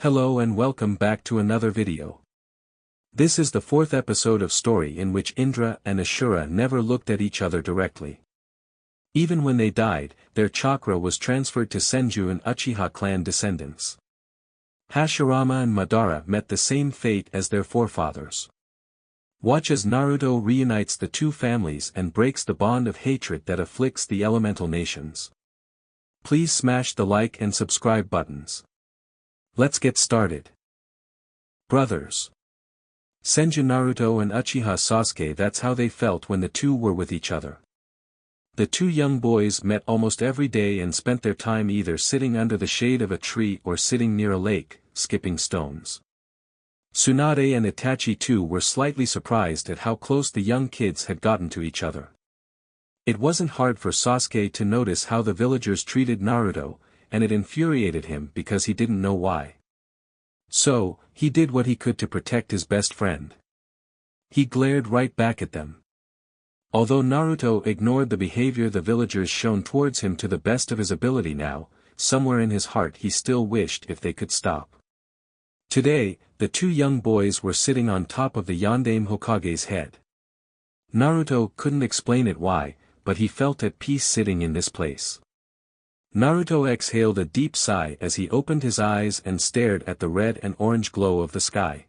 Hello and welcome back to another video. This is the fourth episode of story in which Indra and Ashura never looked at each other directly. Even when they died, their chakra was transferred to Senju and Uchiha clan descendants. Hashirama and Madara met the same fate as their forefathers. Watch as Naruto reunites the two families and breaks the bond of hatred that afflicts the elemental nations. Please smash the like and subscribe buttons. Let's get started. Brothers. Senju Naruto and Uchiha Sasuke, that's how they felt when the two were with each other. The two young boys met almost every day and spent their time either sitting under the shade of a tree or sitting near a lake, skipping stones. Tsunade and Itachi too were slightly surprised at how close the young kids had gotten to each other. It wasn't hard for Sasuke to notice how the villagers treated Naruto, and it infuriated him because he didn't know why. So, he did what he could to protect his best friend. He glared right back at them. Although Naruto ignored the behavior the villagers shown towards him to the best of his ability now, somewhere in his heart he still wished if they could stop. Today, the two young boys were sitting on top of the Yondaime Hokage's head. Naruto couldn't explain it why, but he felt at peace sitting in this place. Naruto exhaled a deep sigh as he opened his eyes and stared at the red and orange glow of the sky.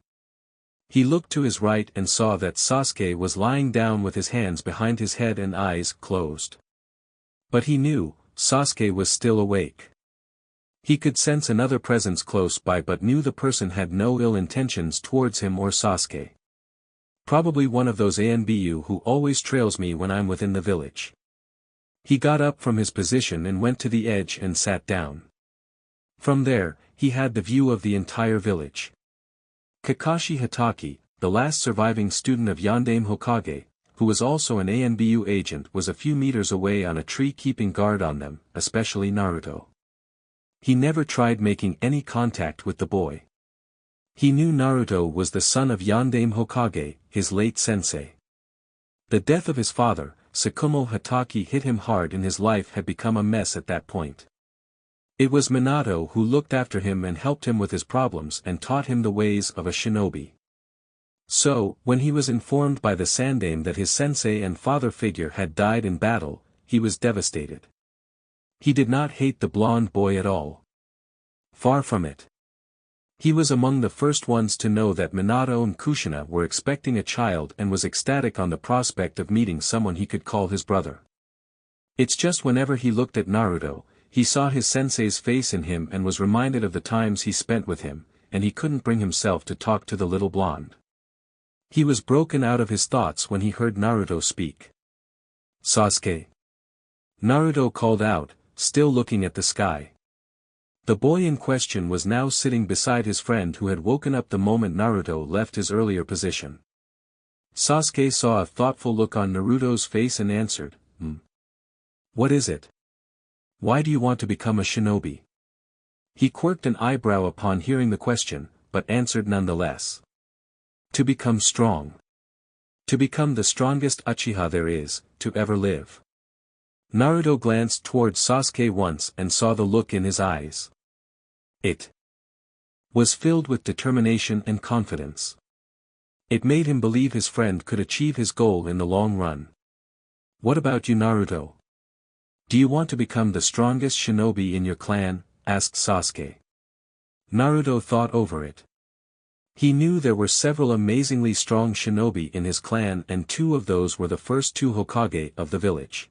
He looked to his right and saw that Sasuke was lying down with his hands behind his head and eyes closed. But he knew, Sasuke was still awake. He could sense another presence close by but knew the person had no ill intentions towards him or Sasuke. Probably one of those Anbu who always trails me when I'm within the village. He got up from his position and went to the edge and sat down. From there, he had the view of the entire village. Kakashi Hatake, the last surviving student of Yondaime Hokage, who was also an Anbu agent, was a few meters away on a tree keeping guard on them, especially Naruto. He never tried making any contact with the boy. He knew Naruto was the son of Yondaime Hokage, his late sensei. The death of his father, Tsukumo Hatake, hit him hard and his life had become a mess at that point. It was Minato who looked after him and helped him with his problems and taught him the ways of a shinobi. So, when he was informed by the Sandaime that his sensei and father figure had died in battle, he was devastated. He did not hate the blonde boy at all. Far from it. He was among the first ones to know that Minato and Kushina were expecting a child and was ecstatic on the prospect of meeting someone he could call his brother. It's just whenever he looked at Naruto, he saw his sensei's face in him and was reminded of the times he spent with him, and he couldn't bring himself to talk to the little blonde. He was broken out of his thoughts when he heard Naruto speak. "Sasuke." Naruto called out, still looking at the sky. The boy in question was now sitting beside his friend who had woken up the moment Naruto left his earlier position. Sasuke saw a thoughtful look on Naruto's face and answered, "What is it? Why do you want to become a shinobi?" He quirked an eyebrow upon hearing the question, but answered nonetheless. "To become strong. To become the strongest Uchiha there is, to ever live." Naruto glanced towards Sasuke once and saw the look in his eyes. It was filled with determination and confidence. It made him believe his friend could achieve his goal in the long run. "What about you, Naruto? Do you want to become the strongest shinobi in your clan?" asked Sasuke. Naruto thought over it. He knew there were several amazingly strong shinobi in his clan and two of those were the first two Hokage of the village.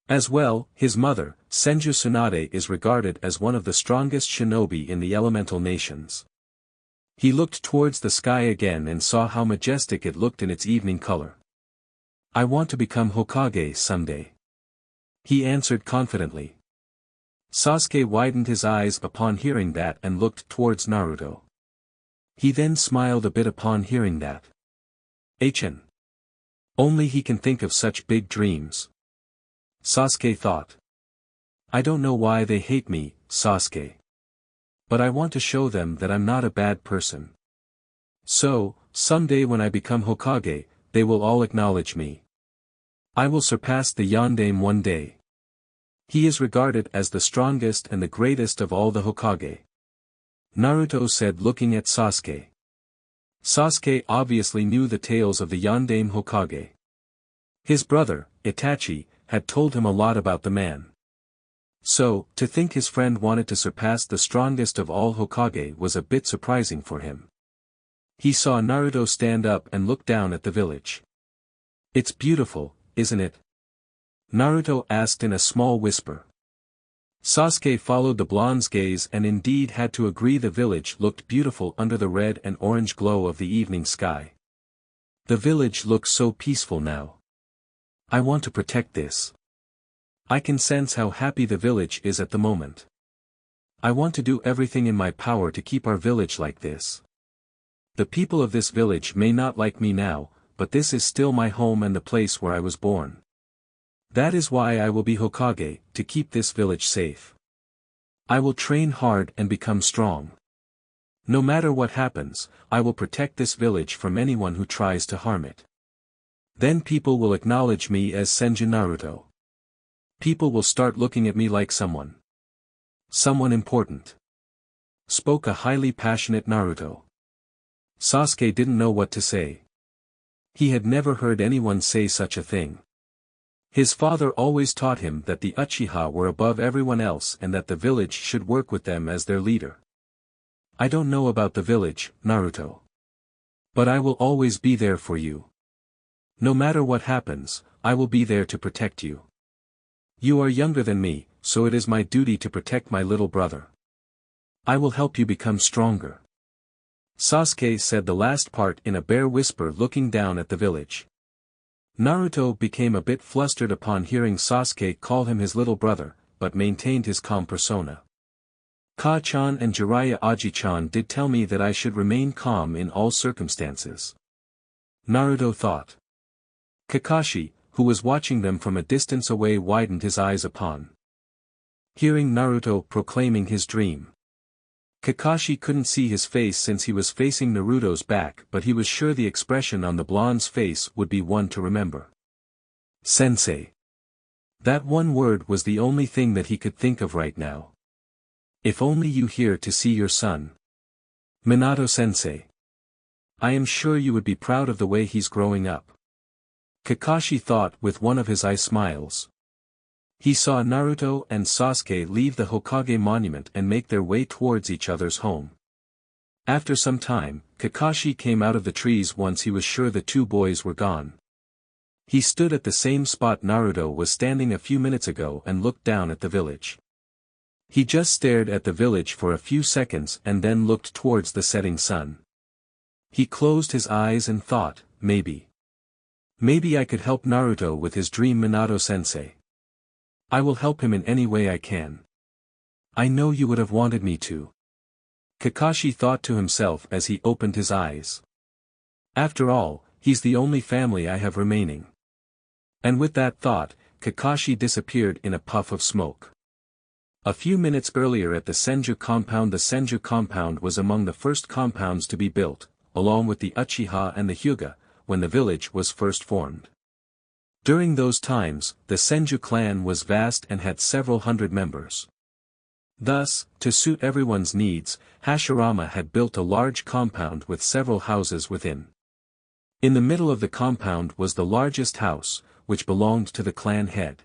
As well, his mother, Senju Tsunade, is regarded as one of the strongest shinobi in the elemental nations. He looked towards the sky again and saw how majestic it looked in its evening color. "I want to become Hokage someday," he answered confidently. Sasuke widened his eyes upon hearing that and looked towards Naruto. He then smiled a bit upon hearing that. Only he can think of such big dreams. Sasuke thought. "I don't know why they hate me, Sasuke. But I want to show them that I'm not a bad person. So, someday when I become Hokage, they will all acknowledge me. I will surpass the Yondaime one day." He is regarded as the strongest and the greatest of all the Hokage. Naruto said looking at Sasuke. Sasuke obviously knew the tales of the Yondaime Hokage. His brother, Itachi, had told him a lot about the man. So, to think his friend wanted to surpass the strongest of all Hokage was a bit surprising for him. He saw Naruto stand up and look down at the village. "It's beautiful, isn't it?" Naruto asked in a small whisper. Sasuke followed the blonde's gaze and indeed had to agree the village looked beautiful under the red and orange glow of the evening sky. The village looks so peaceful now. I want to protect this. I can sense how happy the village is at the moment. I want to do everything in my power to keep our village like this. The people of this village may not like me now, but this is still my home and the place where I was born. That is why I will be Hokage, to keep this village safe. I will train hard and become strong. No matter what happens, I will protect this village from anyone who tries to harm it. Then people will acknowledge me as Senju Naruto. People will start looking at me like someone important. Spoke a highly passionate Naruto. Sasuke didn't know what to say. He had never heard anyone say such a thing. His father always taught him that the Uchiha were above everyone else and that the village should work with them as their leader. I don't know about the village, Naruto. But I will always be there for you. No matter what happens, I will be there to protect you. You are younger than me, so it is my duty to protect my little brother. I will help you become stronger. Sasuke said the last part in a bare whisper looking down at the village. Naruto became a bit flustered upon hearing Sasuke call him his little brother, but maintained his calm persona. Ka-chan and Jiraiya Aji-chan did tell me that I should remain calm in all circumstances. Naruto thought. Kakashi, who was watching them from a distance away, widened his eyes upon hearing Naruto proclaiming his dream. Kakashi couldn't see his face since he was facing Naruto's back, but he was sure the expression on the blonde's face would be one to remember. Sensei. That one word was the only thing that he could think of right now. If only you here to see your son. Minato-sensei. I am sure you would be proud of the way he's growing up. Kakashi thought with one of his eye smiles. He saw Naruto and Sasuke leave the Hokage monument and make their way towards each other's home. After some time, Kakashi came out of the trees once he was sure the two boys were gone. He stood at the same spot Naruto was standing a few minutes ago and looked down at the village. He just stared at the village for a few seconds and then looked towards the setting sun. He closed his eyes and thought, maybe I could help Naruto with his dream, Minato-sensei. I will help him in any way I can. I know you would have wanted me to. Kakashi thought to himself as he opened his eyes. After all, he's the only family I have remaining. And with that thought, Kakashi disappeared in a puff of smoke. A few minutes earlier at the Senju compound was among the first compounds to be built, along with the Uchiha and the Hyuga, when the village was first formed. During those times, the Senju clan was vast and had several hundred members. Thus, to suit everyone's needs, Hashirama had built a large compound with several houses within. In the middle of the compound was the largest house, which belonged to the clan head.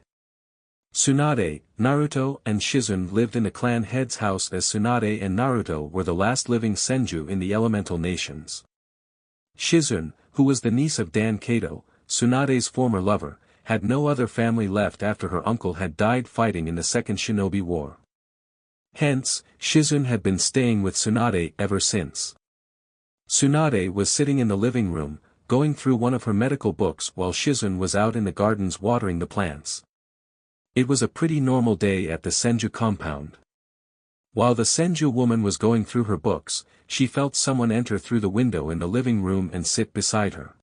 Tsunade, Naruto and Shizune lived in the clan head's house, as Tsunade and Naruto were the last living Senju in the elemental nations. Shizune, who was the niece of Dan Kato, Tsunade's former lover, had no other family left after her uncle had died fighting in the Second Shinobi War. Hence, Shizune had been staying with Tsunade ever since. Tsunade was sitting in the living room, going through one of her medical books while Shizune was out in the gardens watering the plants. It was a pretty normal day at the Senju compound. While the Senju woman was going through her books, she felt someone enter through the window in the living room and sit beside her.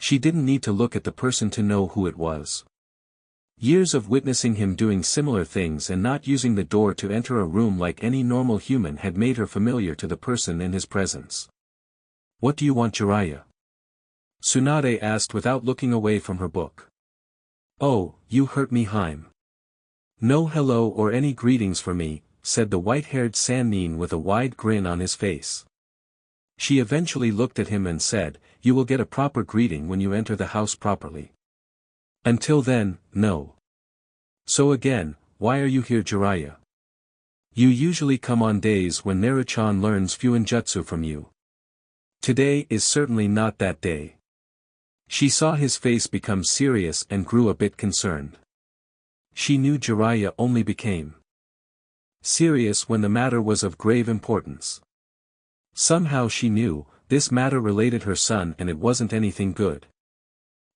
She didn't need to look at the person to know who it was. Years of witnessing him doing similar things and not using the door to enter a room like any normal human had made her familiar to the person in his presence. "What do you want, Jiraiya?" Tsunade asked without looking away from her book. "Oh, you hurt me, Haim. No hello or any greetings for me, said the white-haired Sannin with a wide grin on his face. She eventually looked at him and said, "You will get a proper greeting when you enter the house properly. Until then, no. So again, why are you here, Jiraiya? You usually come on days when Naruto learns Fuinjutsu from you. Today is certainly not that day." She saw his face become serious and grew a bit concerned. She knew Jiraiya only became serious when the matter was of grave importance. Somehow she knew, this matter related her son and it wasn't anything good.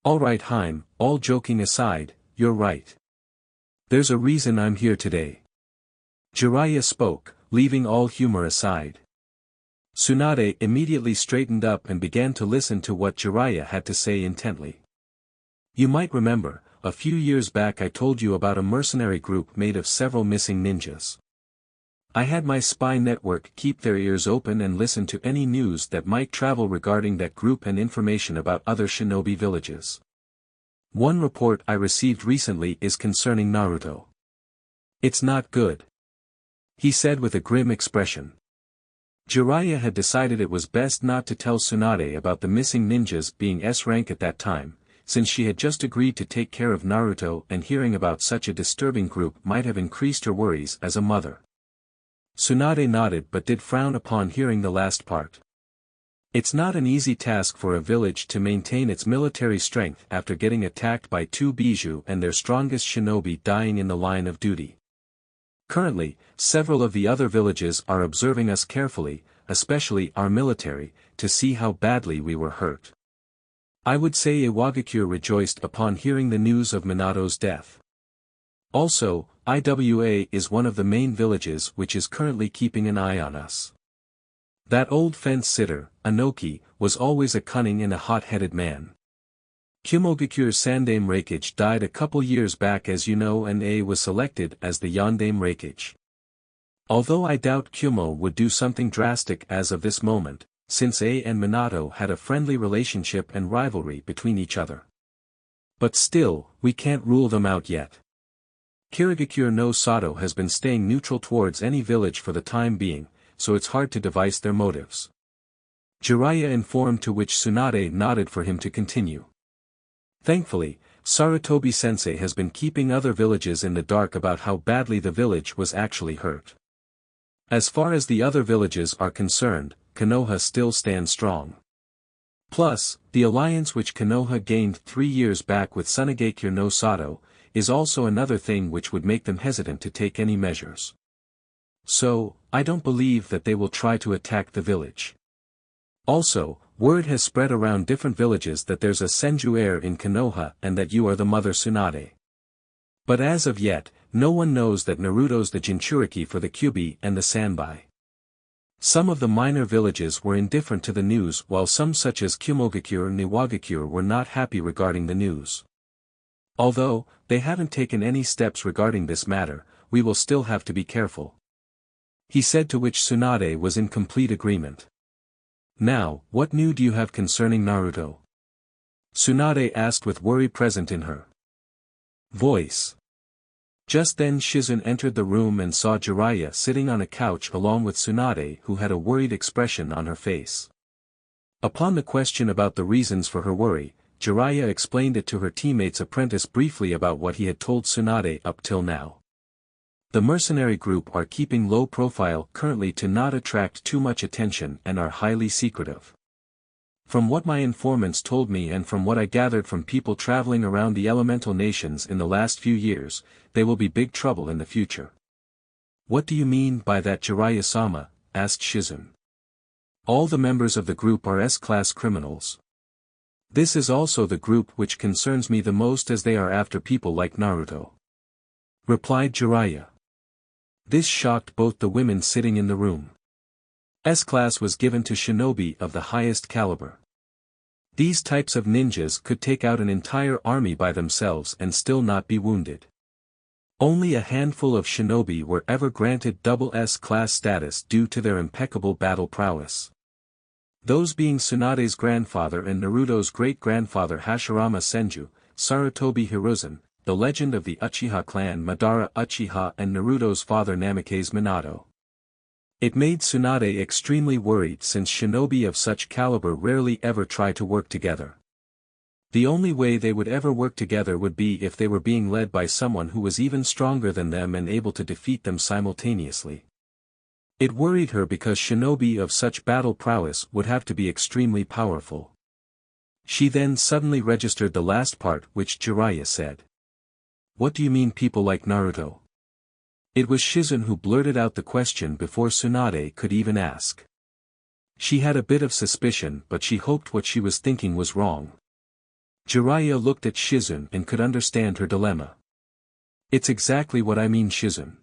"Alright Haim, all joking aside, you're right. There's a reason I'm here today." Jiraiya spoke, leaving all humor aside. Tsunade immediately straightened up and began to listen to what Jiraiya had to say intently. "You might remember, a few years back I told you about a mercenary group made of several missing ninjas. I had my spy network keep their ears open and listen to any news that might travel regarding that group and information about other shinobi villages. One report I received recently is concerning Naruto. It's not good," he said with a grim expression. Jiraiya had decided it was best not to tell Tsunade about the missing ninjas being S rank at that time, since she had just agreed to take care of Naruto, and hearing about such a disturbing group might have increased her worries as a mother. Tsunade nodded but did frown upon hearing the last part. It's not an easy task for a village to maintain its military strength after getting attacked by two Bijou and their strongest shinobi dying in the line of duty. Currently, several of the other villages are observing us carefully, especially our military, to see how badly we were hurt. I would say Iwagakure rejoiced upon hearing the news of Minato's death. Also, Iwa is one of the main villages which is currently keeping an eye on us. That old fence-sitter, Anoki, was always a cunning and a hot-headed man. Kumogakure's Sandame Raikage died a couple years back as you know, and A was selected as the Yondame Raikage. Although I doubt Kumo would do something drastic as of this moment, since A and Minato had a friendly relationship and rivalry between each other. But still, we can't rule them out yet. Kirigakure no Sato has been staying neutral towards any village for the time being, so it's hard to devise their motives. Jiraiya informed, to which Tsunade nodded for him to continue. Thankfully, Sarutobi-sensei has been keeping other villages in the dark about how badly the village was actually hurt. As far as the other villages are concerned, Konoha still stands strong. Plus, the alliance which Konoha gained 3 years back with Tsunagakure no Sato, is also another thing which would make them hesitant to take any measures. So, I don't believe that they will try to attack the village. Also, word has spread around different villages that there's a Senju heir in Konoha and that you are the mother Tsunade. But as of yet, no one knows that Naruto's the Jinchuriki for the Kyubi and the Sanbai. Some of the minor villages were indifferent to the news, while some such as Kumogakure and Iwagakure were not happy regarding the news. Although, they haven't taken any steps regarding this matter, we will still have to be careful, he said, to which Tsunade was in complete agreement. Now, what new do you have concerning Naruto? Tsunade asked with worry present in her voice. Just then Shizune entered the room and saw Jiraiya sitting on a couch along with Tsunade, who had a worried expression on her face. Upon the question about the reasons for her worry, Jiraiya explained it to her teammate's apprentice briefly about what he had told Tsunade up till now. The mercenary group are keeping low profile currently to not attract too much attention and are highly secretive. From what my informants told me and from what I gathered from people traveling around the elemental nations in the last few years, they will be big trouble in the future. What do you mean by that, Jiraiya-sama? Asked Shizune. All the members of the group are S-class criminals. This is also the group which concerns me the most, as they are after people like Naruto, replied Jiraiya. This shocked both the women sitting in the room. S-class was given to shinobi of the highest caliber. These types of ninjas could take out an entire army by themselves and still not be wounded. Only a handful of shinobi were ever granted double S-class status due to their impeccable battle prowess. Those being Tsunade's grandfather and Naruto's great-grandfather Hashirama Senju, Sarutobi Hiruzen, The Legend of the Uchiha Clan Madara Uchiha and Naruto's father Namikaze Minato. It made Tsunade extremely worried since shinobi of such caliber rarely ever try to work together. The only way they would ever work together would be if they were being led by someone who was even stronger than them and able to defeat them simultaneously. It worried her because shinobi of such battle prowess would have to be extremely powerful. She then suddenly registered the last part which Jiraiya said. "What do you mean people like Naruto?" It was Shizun who blurted out the question before Tsunade could even ask. She had a bit of suspicion but she hoped what she was thinking was wrong. Jiraiya looked at Shizun and could understand her dilemma. "It's exactly what I mean, Shizun.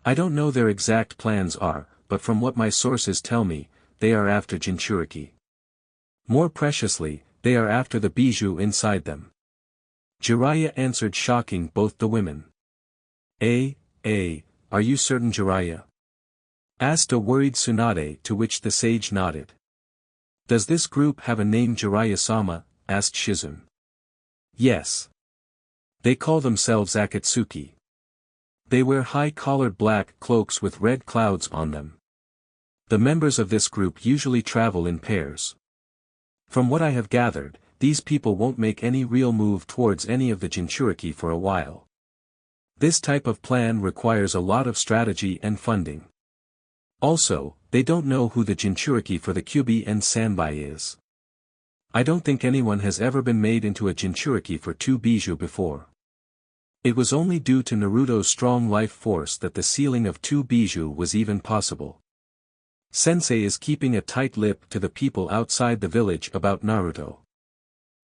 I don't know their exact plans are, but from what my sources tell me, they are after Jinchuriki. More preciously, they are after the bijou inside them." Jiraiya answered, shocking both the women. Are you certain, Jiraiya?" asked a worried Tsunade, to which the sage nodded. "Does this group have a name, Jiraiya-sama?" asked Shizun. "Yes. They call themselves Akatsuki. They wear high-collared black cloaks with red clouds on them. The members of this group usually travel in pairs. From what I have gathered, these people won't make any real move towards any of the Jinchuriki for a while. This type of plan requires a lot of strategy and funding. Also, they don't know who the Jinchuriki for the Kyuubi and Sanbai is. I don't think anyone has ever been made into a Jinchuriki for two bijou before. It was only due to Naruto's strong life force that the sealing of two bijou was even possible. Sensei is keeping a tight lip to the people outside the village about Naruto.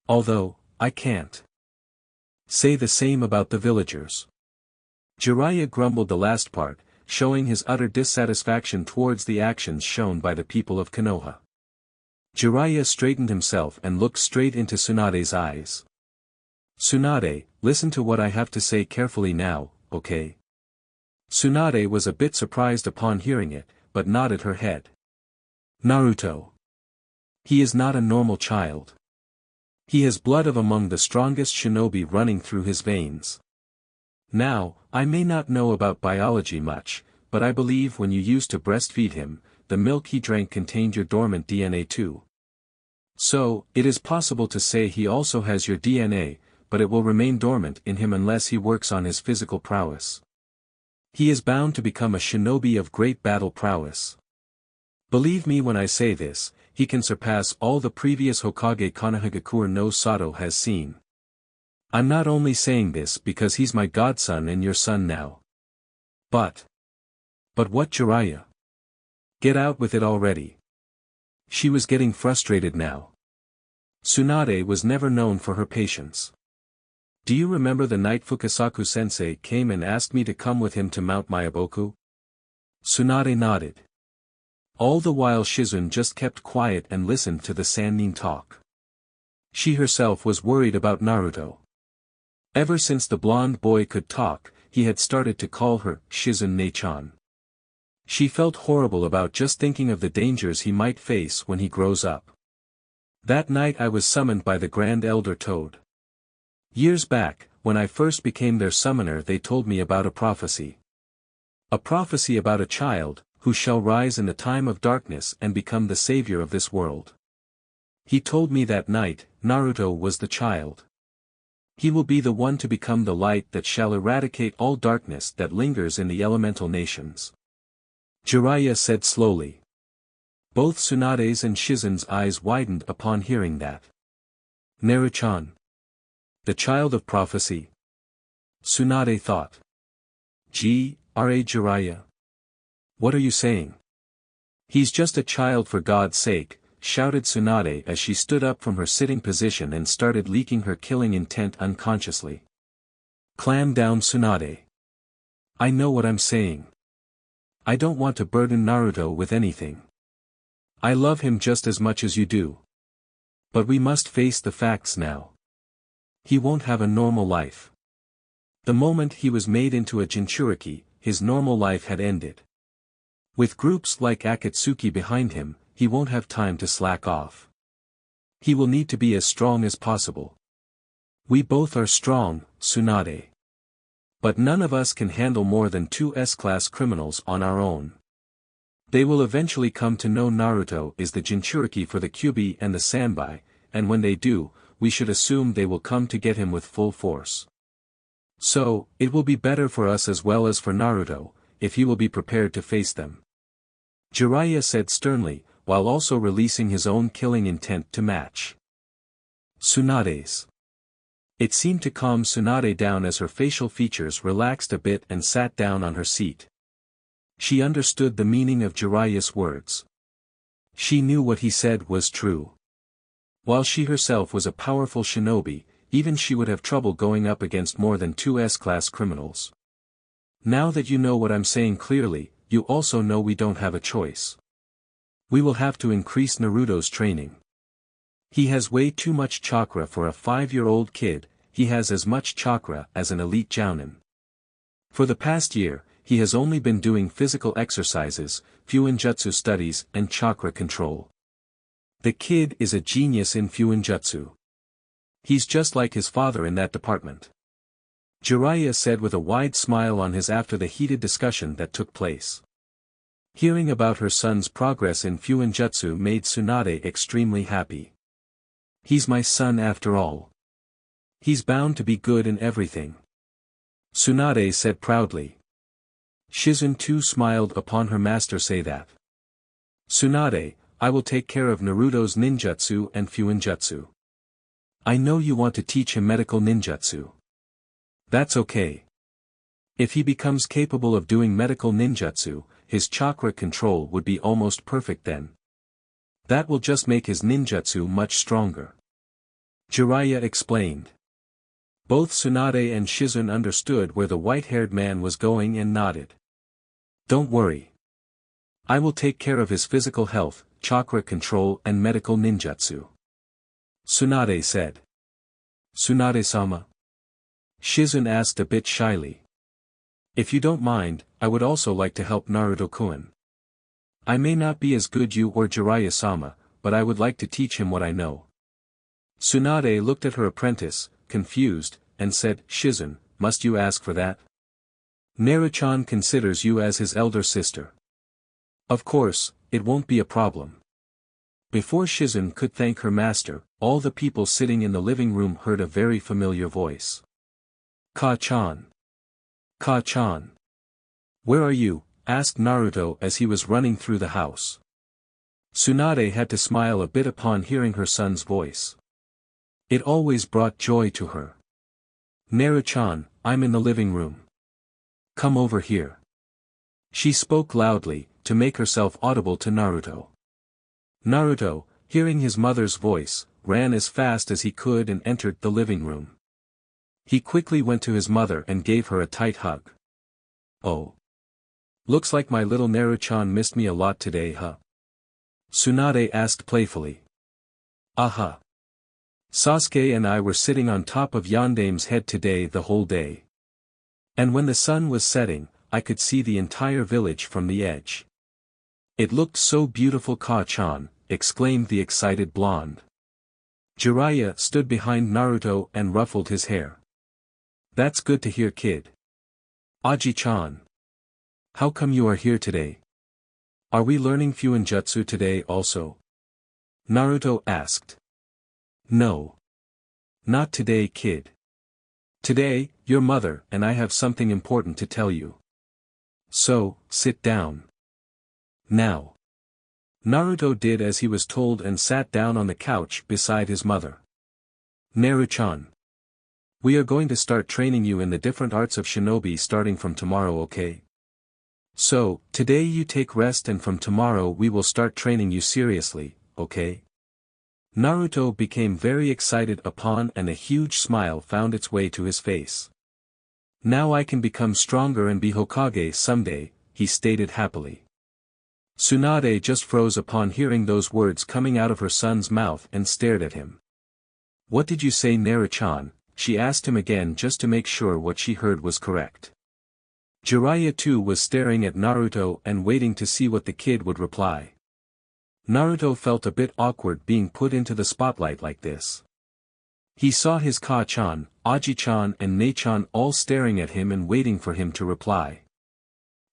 Although, I can't say the same about the villagers." Jiraiya grumbled the last part, showing his utter dissatisfaction towards the actions shown by the people of Konoha. Jiraiya straightened himself and looked straight into Tsunade's eyes. "Tsunade, listen to what I have to say carefully now, okay?" Tsunade was a bit surprised upon hearing it, but nodded her head. "Naruto. He is not a normal child. He has blood of among the strongest shinobi running through his veins. Now, I may not know about biology much, but I believe when you used to breastfeed him, the milk he drank contained your dormant DNA too. So, it is possible to say he also has your DNA, but it will remain dormant in him unless he works on his physical prowess. He is bound to become a shinobi of great battle prowess. Believe me when I say this, he can surpass all the previous Hokage Konohagakure no Sato has seen. I'm not only saying this because he's my godson and your son now. But what, Jiraiya? Get out with it already." She was getting frustrated now. Tsunade was never known for her patience. "Do you remember the night Fukasaku-sensei came and asked me to come with him to Mount Myaboku?" Tsunade nodded. All the while Shizun just kept quiet and listened to the Sannin talk. She herself was worried about Naruto. Ever since the blonde boy could talk, he had started to call her Shizun-ne-chan. She felt horrible about just thinking of the dangers he might face when he grows up. "That night I was summoned by the Grand Elder Toad. Years back, when I first became their summoner, they told me about a prophecy. A prophecy about a child, who shall rise in the time of darkness and become the savior of this world. He told me that night, Naruto was the child. He will be the one to become the light that shall eradicate all darkness that lingers in the elemental nations." Jiraiya said slowly. Both Tsunade's and Shizun's eyes widened upon hearing that. "Naru-chan. The child of prophecy?" Tsunade thought. "G.R.A. Jiraiya. What are you saying?" "He's just a child for God's sake," shouted Tsunade as she stood up from her sitting position and started leaking her killing intent unconsciously. "Clam down, Tsunade. I know what I'm saying. I don't want to burden Naruto with anything. I love him just as much as you do. But we must face the facts now. He won't have a normal life. The moment he was made into a Jinchuriki, his normal life had ended. With groups like Akatsuki behind him, he won't have time to slack off. He will need to be as strong as possible. We both are strong, Tsunade. But none of us can handle more than two S-class criminals on our own. They will eventually come to know Naruto is the Jinchuriki for the Kyuubi and the Sanbai, and when they do, we should assume they will come to get him with full force. So, it will be better for us as well as for Naruto, if he will be prepared to face them. Jiraiya said sternly, while also releasing his own killing intent to match Tsunade's. It seemed to calm Tsunade down as her facial features relaxed a bit and sat down on her seat. She understood the meaning of Jiraiya's words. She knew what he said was true. While she herself was a powerful shinobi, even she would have trouble going up against more than two S-class criminals. Now that you know what I'm saying clearly, you also know we don't have a choice. We will have to increase Naruto's training. He has way too much chakra for a 5-year-old kid, he has as much chakra as an elite jounin. For the past year, he has only been doing physical exercises, Fuinjutsu studies and chakra control. The kid is a genius in Fuinjutsu. He's just like his father in that department. Jiraiya said with a wide smile on his after the heated discussion that took place. Hearing about her son's progress in Fuinjutsu made Tsunade extremely happy. He's my son after all. He's bound to be good in everything. Tsunade said proudly. Shizune too smiled upon her master say that. Tsunade, I will take care of Naruto's ninjutsu and Fuinjutsu. I know you want to teach him medical ninjutsu. That's okay. If he becomes capable of doing medical ninjutsu, his chakra control would be almost perfect then. That will just make his ninjutsu much stronger. Jiraiya explained. Both Tsunade and Shizune understood where the white-haired man was going and nodded. Don't worry. I will take care of his physical health, chakra control and medical ninjutsu. Tsunade said. Tsunade-sama? Shizune asked a bit shyly. If you don't mind, I would also like to help Naruto-kun. I may not be as good you or Jiraiya-sama, but I would like to teach him what I know. Tsunade looked at her apprentice, confused, and said, Shizune, must you ask for that? Naruto-chan considers you as his elder sister. Of course, it won't be a problem. Before Shizune could thank her master, all the people sitting in the living room heard a very familiar voice. Ka-chan. Ka-chan. Where are you? Asked Naruto as he was running through the house. Tsunade had to smile a bit upon hearing her son's voice. It always brought joy to her. Naruto-chan, I'm in the living room. Come over here. She spoke loudly, to make herself audible to Naruto. Naruto, hearing his mother's voice, ran as fast as he could and entered the living room. He quickly went to his mother and gave her a tight hug. Oh. Looks like my little Naruto-chan missed me a lot today, huh? Tsunade asked playfully. Aha. Sasuke and I were sitting on top of Yandame's head today the whole day. And when the sun was setting, I could see the entire village from the edge. It looked so beautiful Ka-chan, exclaimed the excited blonde. Jiraiya stood behind Naruto and ruffled his hair. That's good to hear kid. Aji-chan. How come you are here today? Are we learning Fuinjutsu today also? Naruto asked. No. Not today kid. Today, your mother and I have something important to tell you. So, sit down. Now. Naruto did as he was told and sat down on the couch beside his mother. Naruto-chan. We are going to start training you in the different arts of shinobi starting from tomorrow, okay? So, today you take rest and from tomorrow we will start training you seriously, okay? Naruto became very excited upon and a huge smile found its way to his face. Now I can become stronger and be Hokage someday, he stated happily. Tsunade just froze upon hearing those words coming out of her son's mouth and stared at him. What did you say Naruto-chan? She asked him again just to make sure what she heard was correct. Jiraiya too was staring at Naruto and waiting to see what the kid would reply. Naruto felt a bit awkward being put into the spotlight like this. He saw his Ka-chan, Aji-chan and Ne-chan all staring at him and waiting for him to reply.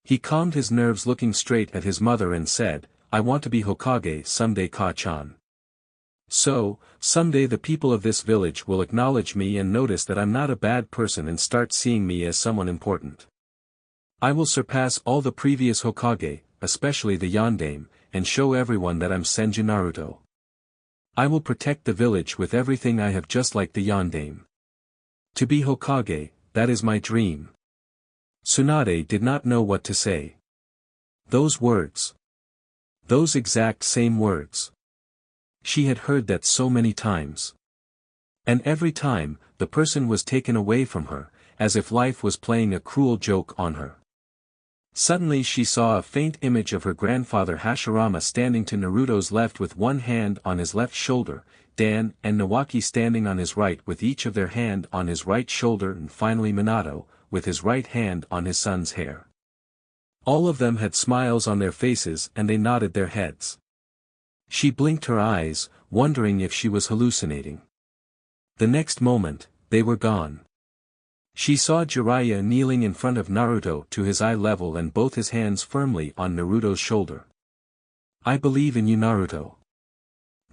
He calmed his nerves looking straight at his mother and said, I want to be Hokage someday Ka-chan. So, someday the people of this village will acknowledge me and notice that I'm not a bad person and start seeing me as someone important. I will surpass all the previous Hokage, especially the Yondaime, and show everyone that I'm Senju Naruto. I will protect the village with everything I have just like the Yondaime. To be Hokage, that is my dream. Tsunade did not know what to say. Those words. Those exact same words. She had heard that so many times. And every time, the person was taken away from her, as if life was playing a cruel joke on her. Suddenly she saw a faint image of her grandfather Hashirama standing to Naruto's left with one hand on his left shoulder, Dan and Nawaki standing on his right with each of their hand on his right shoulder and finally Minato, with his right hand on his son's hair. All of them had smiles on their faces and they nodded their heads. She blinked her eyes, wondering if she was hallucinating. The next moment, they were gone. She saw Jiraiya kneeling in front of Naruto to his eye level and both his hands firmly on Naruto's shoulder. I believe in you Naruto.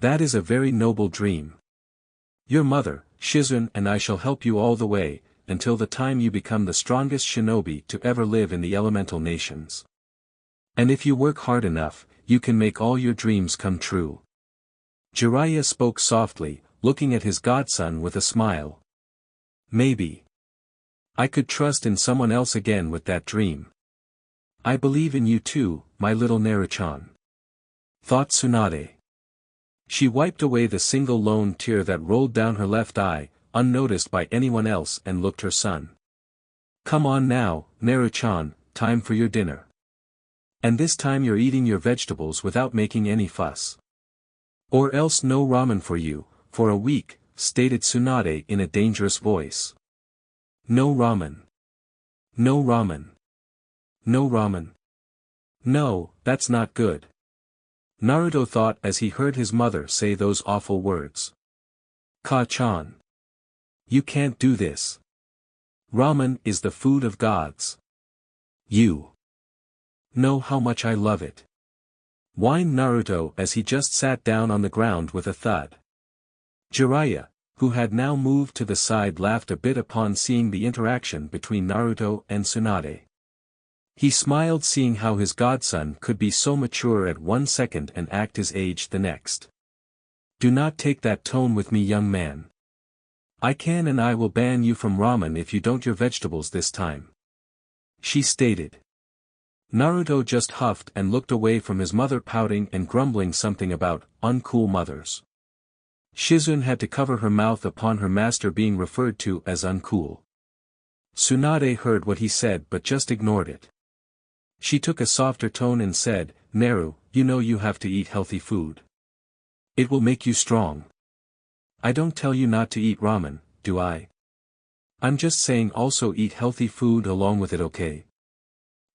That is a very noble dream. Your mother, Shizune and I shall help you all the way, until the time you become the strongest shinobi to ever live in the elemental nations. And if you work hard enough, you can make all your dreams come true. Jiraiya spoke softly, looking at his godson with a smile. Maybe I could trust in someone else again with that dream. I believe in you too, my little Naru-chan. Thought Tsunade. She wiped away the single lone tear that rolled down her left eye, unnoticed by anyone else and looked her son. Come on now, Naru-chan, time for your dinner. And this time you're eating your vegetables without making any fuss. Or else no ramen for you, for a week, stated Tsunade in a dangerous voice. No ramen. No ramen. No ramen. No, that's not good. Naruto thought as he heard his mother say those awful words. Ka-chan. You can't do this. Ramen is the food of gods. You know how much I love it. Whined Naruto as he just sat down on the ground with a thud. Jiraiya, who had now moved to the side, laughed a bit upon seeing the interaction between Naruto and Tsunade. He smiled seeing how his godson could be so mature at 1 second and act his age the next. Do not take that tone with me, young man. I can and I will ban you from ramen if you don't your vegetables this time. She stated. Naruto just huffed and looked away from his mother, pouting and grumbling something about uncool mothers. Shizune had to cover her mouth upon her master being referred to as uncool. Tsunade heard what he said but just ignored it. She took a softer tone and said, Naru, you know you have to eat healthy food. It will make you strong. I don't tell you not to eat ramen, do I? I'm just saying also eat healthy food along with it, okay?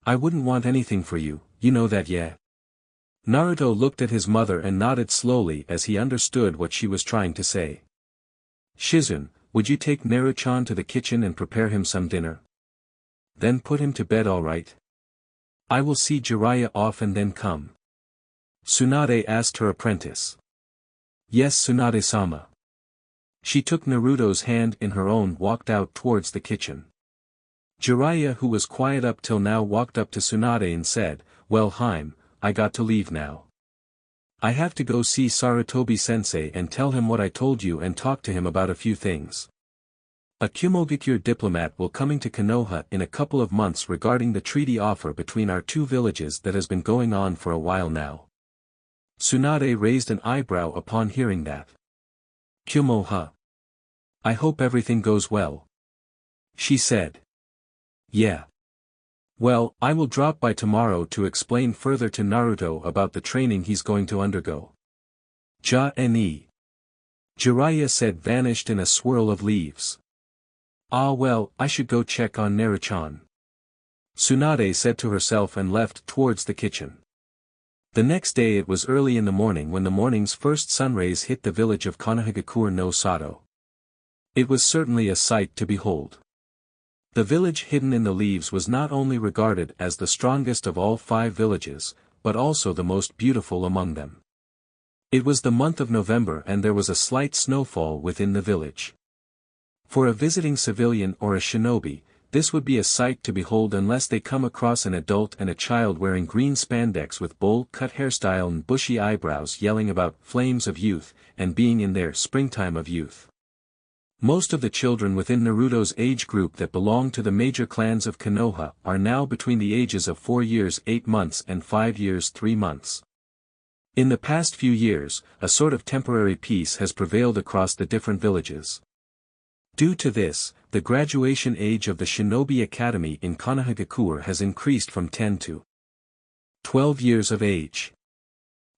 I wouldn't want anything for you, you know that, yeah? Naruto looked at his mother and nodded slowly as he understood what she was trying to say. Shizune, would you take Naru-chan to the kitchen and prepare him some dinner? Then put him to bed, all right? I will see Jiraiya off and then come. Tsunade asked her apprentice. Yes, Tsunade-sama. She took Naruto's hand in her own, walked out towards the kitchen. Jiraiya, who was quiet up till now, walked up to Tsunade and said, Well, Haim, I got to leave now. I have to go see Sarutobi-sensei and tell him what I told you and talk to him about a few things. A Kumogakure diplomat will coming to Konoha in a couple of months regarding the treaty offer between our two villages that has been going on for a while now. Tsunade raised an eyebrow upon hearing that. Kumoha. I hope everything goes well. She said. Yeah. Well, I will drop by tomorrow to explain further to Naruto about the training he's going to undergo. Ja-ni. Jiraiya said, vanished in a swirl of leaves. Ah well, I should go check on Naru-chan. Tsunade said to herself and left towards the kitchen. The next day it was early in the morning when the morning's first sunrays hit the village of Konohagakure no Sato. It was certainly a sight to behold. The village hidden in the leaves was not only regarded as the strongest of all 5 villages, but also the most beautiful among them. It was the month of November and there was a slight snowfall within the village. For a visiting civilian or a shinobi, this would be a sight to behold unless they come across an adult and a child wearing green spandex with bowl-cut hairstyle and bushy eyebrows yelling about flames of youth, and being in their springtime of youth. Most of the children within Naruto's age group that belong to the major clans of Konoha are now between the ages of 4 years 8 months and 5 years 3 months. In the past few years, a sort of temporary peace has prevailed across the different villages. Due to this, the graduation age of the Shinobi Academy in Konohagakure has increased from 10 to 12 years of age.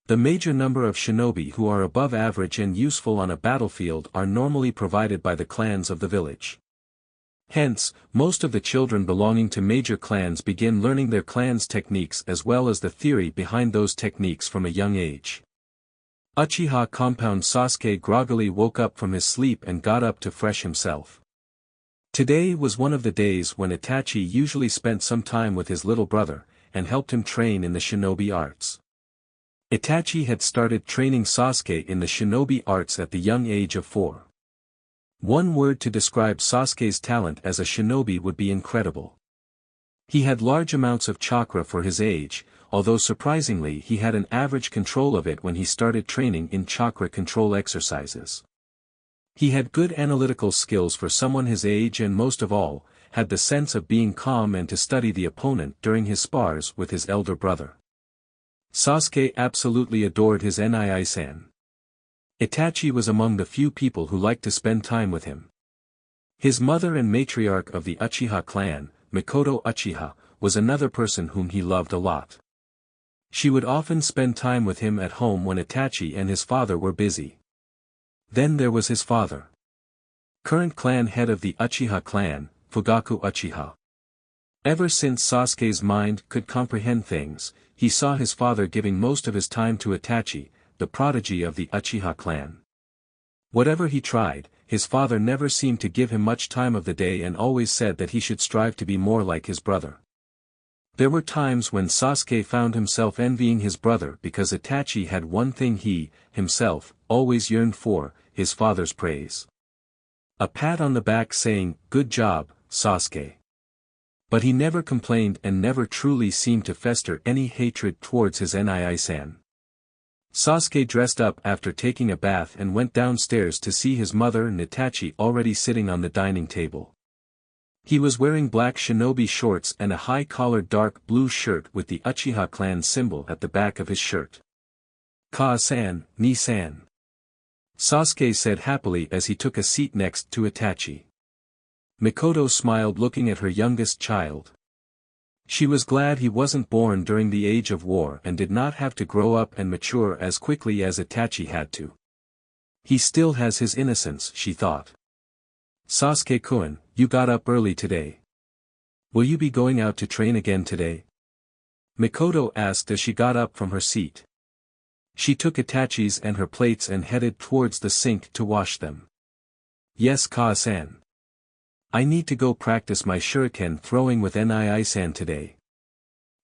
The major number of shinobi who are above average and useful on a battlefield are normally provided by the clans of the village. Hence, most of the children belonging to major clans begin learning their clan's techniques as well as the theory behind those techniques from a young age. Uchiha compound Sasuke groggily woke up from his sleep and got up to fresh himself. Today was one of the days when Itachi usually spent some time with his little brother, and helped him train in the shinobi arts. Itachi had started training Sasuke in the shinobi arts at the young age of 4. One word to describe Sasuke's talent as a shinobi would be incredible. He had large amounts of chakra for his age, although surprisingly he had an average control of it when he started training in chakra control exercises. He had good analytical skills for someone his age and most of all, had the sense of being calm and to study the opponent during his spars with his elder brother. Sasuke absolutely adored his Nii-san. Itachi was among the few people who liked to spend time with him. His mother and matriarch of the Uchiha clan, Mikoto Uchiha, was another person whom he loved a lot. She would often spend time with him at home when Itachi and his father were busy. Then there was his father. Current clan head of the Uchiha clan, Fugaku Uchiha. Ever since Sasuke's mind could comprehend things, he saw his father giving most of his time to Itachi, the prodigy of the Uchiha clan. Whatever he tried, his father never seemed to give him much time of the day and always said that he should strive to be more like his brother. There were times when Sasuke found himself envying his brother because Itachi had one thing he, himself, always yearned for, his father's praise. A pat on the back saying, "Good job, Sasuke." But he never complained and never truly seemed to fester any hatred towards his Nii-san. Sasuke dressed up after taking a bath and went downstairs to see his mother and Itachi already sitting on the dining table. He was wearing black shinobi shorts and a high-collared dark blue shirt with the Uchiha clan symbol at the back of his shirt. "Ka-san, ni-san," Sasuke said happily as he took a seat next to Itachi. Mikoto smiled looking at her youngest child. She was glad he wasn't born during the age of war and did not have to grow up and mature as quickly as Itachi had to. He still has his innocence, she thought. "Sasuke-kun, you got up early today. Will you be going out to train again today?" Mikoto asked as she got up from her seat. She took Itachi's and her plates and headed towards the sink to wash them. "Yes, Ka-san. I need to go practice my shuriken throwing with Nii-san today.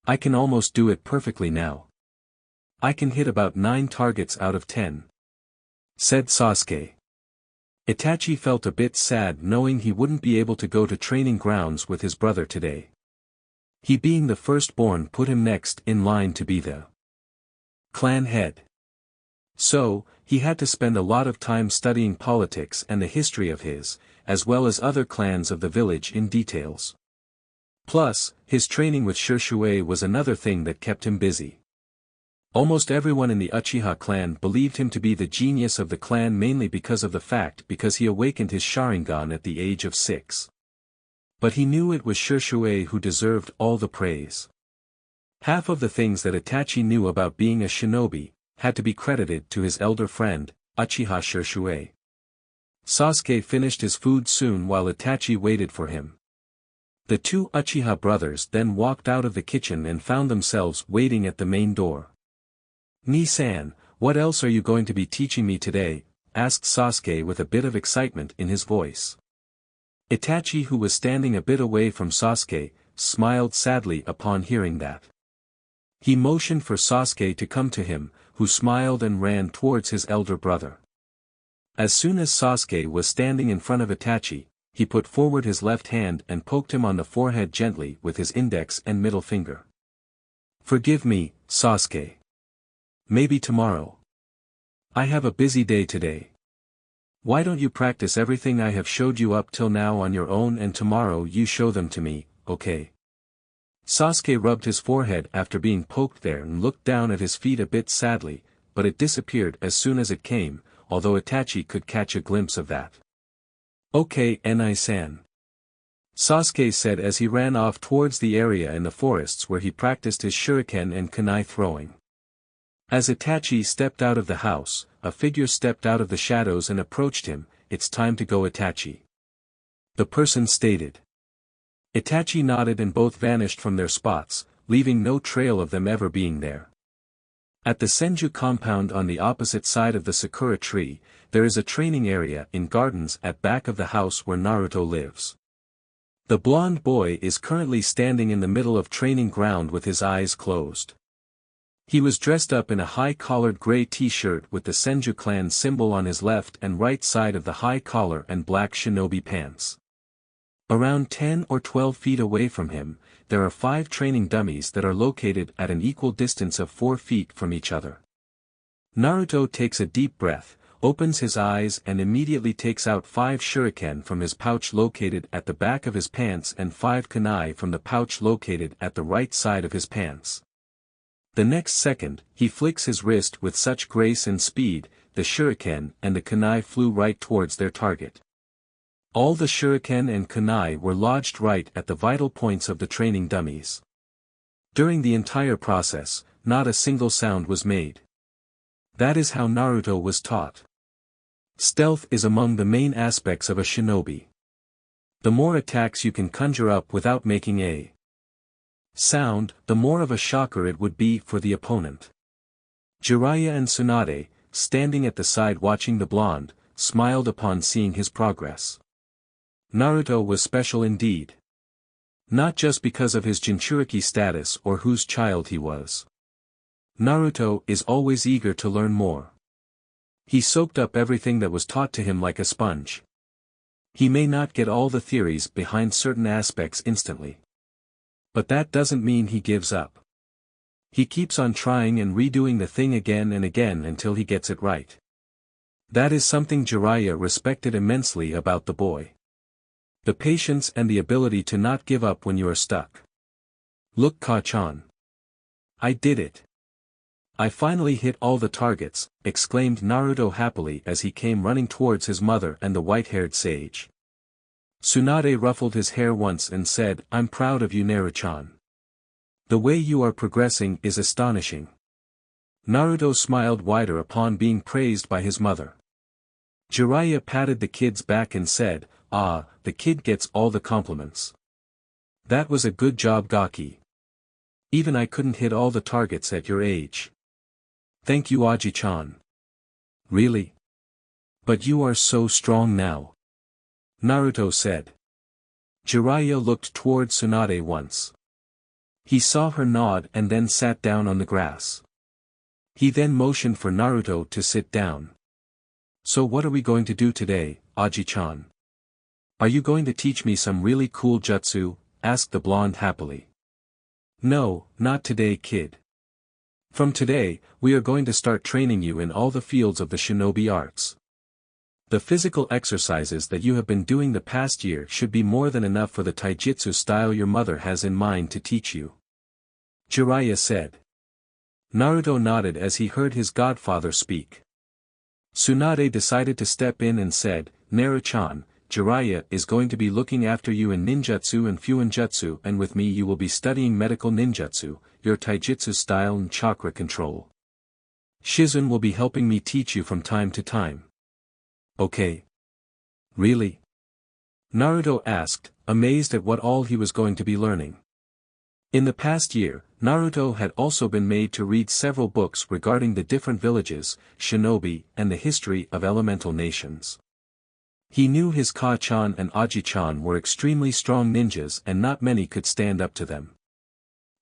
I can almost do it perfectly now. I can hit about 9 targets out of 10. Said Sasuke. Itachi felt a bit sad knowing he wouldn't be able to go to training grounds with his brother today. He being the firstborn put him next in line to be the clan head. So, he had to spend a lot of time studying politics and the history of his, as well as other clans of the village in details. Plus, his training with Shisui was another thing that kept him busy. Almost everyone in the Uchiha clan believed him to be the genius of the clan mainly because he awakened his Sharingan at the age of 6. But he knew it was Shisui who deserved all the praise. Half of the things that Itachi knew about being a shinobi, had to be credited to his elder friend, Uchiha Shisui. Sasuke finished his food soon while Itachi waited for him. The 2 Uchiha brothers then walked out of the kitchen and found themselves waiting at the main door. "Ni-san, what else are you going to be teaching me today?" asked Sasuke with a bit of excitement in his voice. Itachi, who was standing a bit away from Sasuke, smiled sadly upon hearing that. He motioned for Sasuke to come to him, who smiled and ran towards his elder brother. As soon as Sasuke was standing in front of Itachi, he put forward his left hand and poked him on the forehead gently with his index and middle finger. "Forgive me, Sasuke. Maybe tomorrow. I have a busy day today. Why don't you practice everything I have showed you up till now on your own, and tomorrow you show them to me, okay?" Sasuke rubbed his forehead after being poked there and looked down at his feet a bit sadly, but it disappeared as soon as it came, although Itachi could catch a glimpse of that. "Okay, Enai-san," Sasuke said as he ran off towards the area in the forests where he practiced his shuriken and kunai throwing. As Itachi stepped out of the house, a figure stepped out of the shadows and approached him. "It's time to go, Itachi," the person stated. Itachi nodded and both vanished from their spots, leaving no trail of them ever being there. At the Senju compound on the opposite side of the Sakura tree, there is a training area in gardens at back of the house where Naruto lives. The blonde boy is currently standing in the middle of training ground with his eyes closed. He was dressed up in a high-collared gray t-shirt with the Senju clan symbol on his left and right side of the high collar and black shinobi pants. Around 10 or 12 feet away from him, there are 5 training dummies that are located at an equal distance of 4 feet from each other. Naruto takes a deep breath, opens his eyes and immediately takes out 5 shuriken from his pouch located at the back of his pants and 5 kunai from the pouch located at the right side of his pants. The next second, he flicks his wrist with such grace and speed, the shuriken and the kunai flew right towards their target. All the shuriken and kunai were lodged right at the vital points of the training dummies. During the entire process, not a single sound was made. That is how Naruto was taught. Stealth is among the main aspects of a shinobi. The more attacks you can conjure up without making a sound, the more of a shocker it would be for the opponent. Jiraiya and Tsunade, standing at the side watching the blonde, smiled upon seeing his progress. Naruto was special indeed. Not just because of his Jinchuriki status or whose child he was. Naruto is always eager to learn more. He soaked up everything that was taught to him like a sponge. He may not get all the theories behind certain aspects instantly. But that doesn't mean he gives up. He keeps on trying and redoing the thing again and again until he gets it right. That is something Jiraiya respected immensely about the boy. The patience and the ability to not give up when you are stuck. "Look, Ka-chan. I did it. I finally hit all the targets," exclaimed Naruto happily as he came running towards his mother and the white-haired sage. Tsunade ruffled his hair once and said, "I'm proud of you, Naru-chan. The way you are progressing is astonishing." Naruto smiled wider upon being praised by his mother. Jiraiya patted the kid's back and said, "Ah, the kid gets all the compliments. That was a good job, Gaki. Even I couldn't hit all the targets at your age." "Thank you, Aji-chan." "Really? But you are so strong now," Naruto said. Jiraiya looked toward Tsunade once. He saw her nod and then sat down on the grass. He then motioned for Naruto to sit down. "So what are we going to do today, Aji-chan? Are you going to teach me some really cool jutsu?" asked the blonde happily. "No, not today, kid. From today, we are going to start training you in all the fields of the shinobi arts. The physical exercises that you have been doing the past year should be more than enough for the taijutsu style your mother has in mind to teach you," Jiraiya said. Naruto nodded as he heard his godfather speak. Tsunade decided to step in and said, "Naru-chan, Jiraiya is going to be looking after you in ninjutsu and fuinjutsu, and with me you will be studying medical ninjutsu, your taijutsu style and chakra control. Shizun will be helping me teach you from time to time." "Okay. Really?" Naruto asked, amazed at what all he was going to be learning. In the past year, Naruto had also been made to read several books regarding the different villages, Shinobi, and the history of elemental nations. He knew his Ka-chan and Aji-chan were extremely strong ninjas and not many could stand up to them.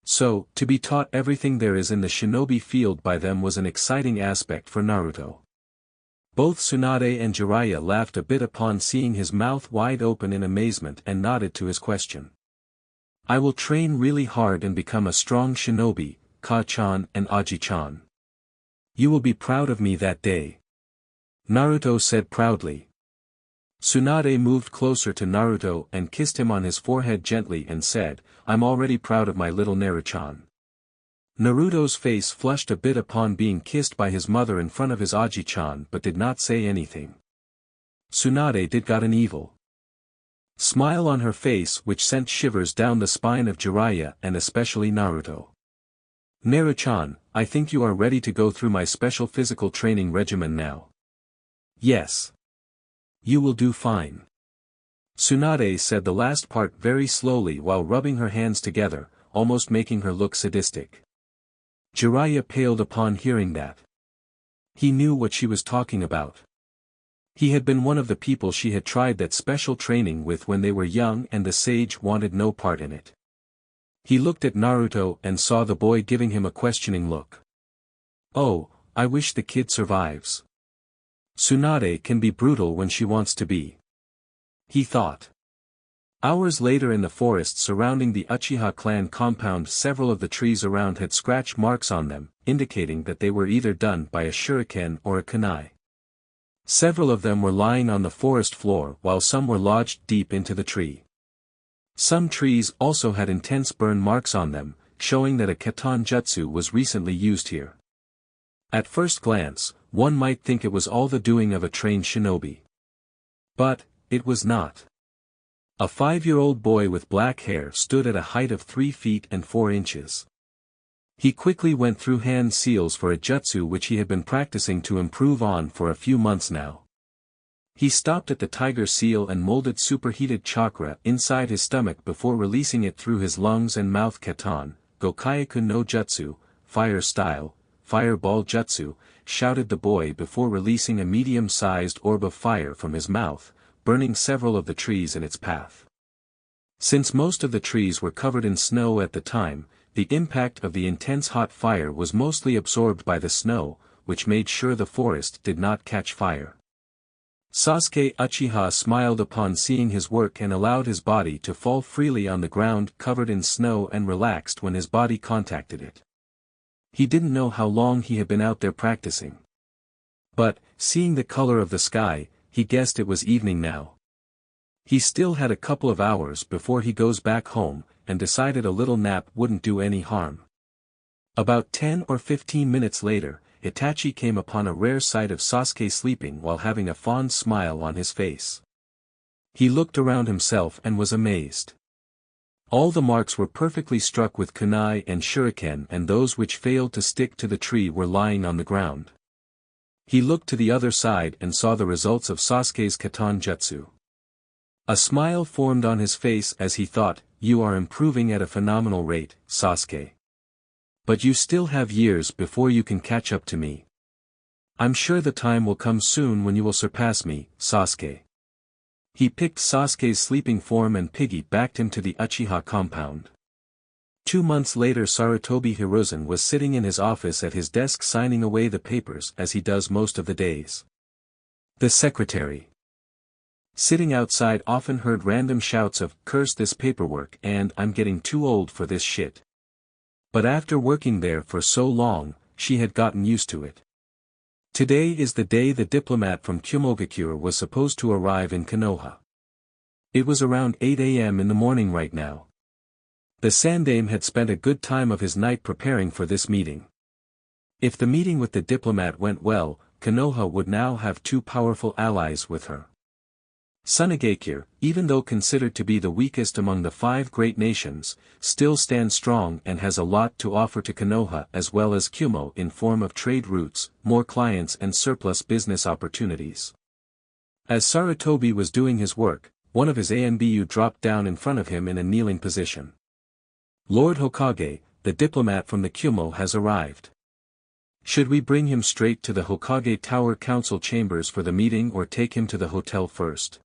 So, to be taught everything there is in the shinobi field by them was an exciting aspect for Naruto. Both Tsunade and Jiraiya laughed a bit upon seeing his mouth wide open in amazement and nodded to his question. I will train really hard and become a strong shinobi, Ka-chan and Aji-chan. You will be proud of me that day. Naruto said proudly. Tsunade moved closer to Naruto and kissed him on his forehead gently and said, I'm already proud of my little Naru-chan. Naruto's face flushed a bit upon being kissed by his mother in front of his Aji-chan but did not say anything. Tsunade did got an evil smile on her face which sent shivers down the spine of Jiraiya and especially Naruto. Naru-chan, I think you are ready to go through my special physical training regimen now. Yes. You will do fine. Tsunade said the last part very slowly while rubbing her hands together, almost making her look sadistic. Jiraiya paled upon hearing that. He knew what she was talking about. He had been one of the people she had tried that special training with when they were young and the sage wanted no part in it. He looked at Naruto and saw the boy giving him a questioning look. Oh, I wish the kid survives. Tsunade can be brutal when she wants to be. He thought. Hours later in the forest surrounding the Uchiha clan compound several of the trees around had scratch marks on them, indicating that they were either done by a shuriken or a kunai. Several of them were lying on the forest floor while some were lodged deep into the tree. Some trees also had intense burn marks on them, showing that a katan jutsu was recently used here. At first glance, one might think it was all the doing of a trained shinobi. But, it was not. A 5-year-old boy with black hair stood at a height of 3 feet and 4 inches. He quickly went through hand seals for a jutsu which he had been practicing to improve on for a few months now. He stopped at the tiger seal and molded superheated chakra inside his stomach before releasing it through his lungs and mouth. Katan, Gokaiku no Jutsu, fire style, fireball jutsu, shouted the boy before releasing a medium-sized orb of fire from his mouth, burning several of the trees in its path. Since most of the trees were covered in snow at the time, the impact of the intense hot fire was mostly absorbed by the snow, which made sure the forest did not catch fire. Sasuke Uchiha smiled upon seeing his work and allowed his body to fall freely on the ground covered in snow and relaxed when his body contacted it. He didn't know how long he had been out there practicing. But, seeing the color of the sky, he guessed it was evening now. He still had a couple of hours before he goes back home, and decided a little nap wouldn't do any harm. About 10 or 15 minutes later, Itachi came upon a rare sight of Sasuke sleeping while having a fond smile on his face. He looked around himself and was amazed. All the marks were perfectly struck with kunai and shuriken and those which failed to stick to the tree were lying on the ground. He looked to the other side and saw the results of Sasuke's katan jutsu. A smile formed on his face as he thought, you are improving at a phenomenal rate, Sasuke. But you still have years before you can catch up to me. I'm sure the time will come soon when you will surpass me, Sasuke. He picked Sasuke's sleeping form and piggy-backed him to the Uchiha compound. 2 months later Sarutobi Hiruzen was sitting in his office at his desk signing away the papers as he does most of the days. The secretary, sitting outside, often heard random shouts of, curse this paperwork and I'm getting too old for this shit. But after working there for so long, she had gotten used to it. Today is the day the diplomat from Kumogakure was supposed to arrive in Konoha. It was around 8 a.m. in the morning right now. The Sandaime had spent a good time of his night preparing for this meeting. If the meeting with the diplomat went well, Konoha would now have 2 powerful allies with her. Tsunade, even though considered to be the weakest among the 5 great nations, still stands strong and has a lot to offer to Konoha as well as Kumo in form of trade routes, more clients and surplus business opportunities. As Sarutobi was doing his work, one of his ANBU dropped down in front of him in a kneeling position. Lord Hokage, the diplomat from the Kumo has arrived. Should we bring him straight to the Hokage Tower Council chambers for the meeting or take him to the hotel first?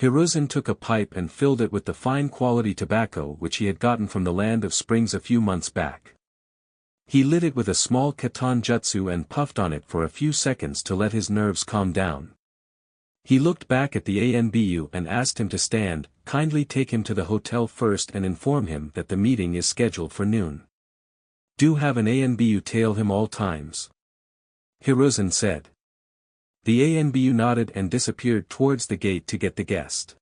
Hiruzen took a pipe and filled it with the fine quality tobacco which he had gotten from the Land of Springs a few months back. He lit it with a small katon jutsu and puffed on it for a few seconds to let his nerves calm down. He looked back at the ANBU and asked him to stand, kindly take him to the hotel first and inform him that the meeting is scheduled for noon. Do have an ANBU tail him all times. Hiruzen said. The ANBU nodded and disappeared towards the gate to get the guest.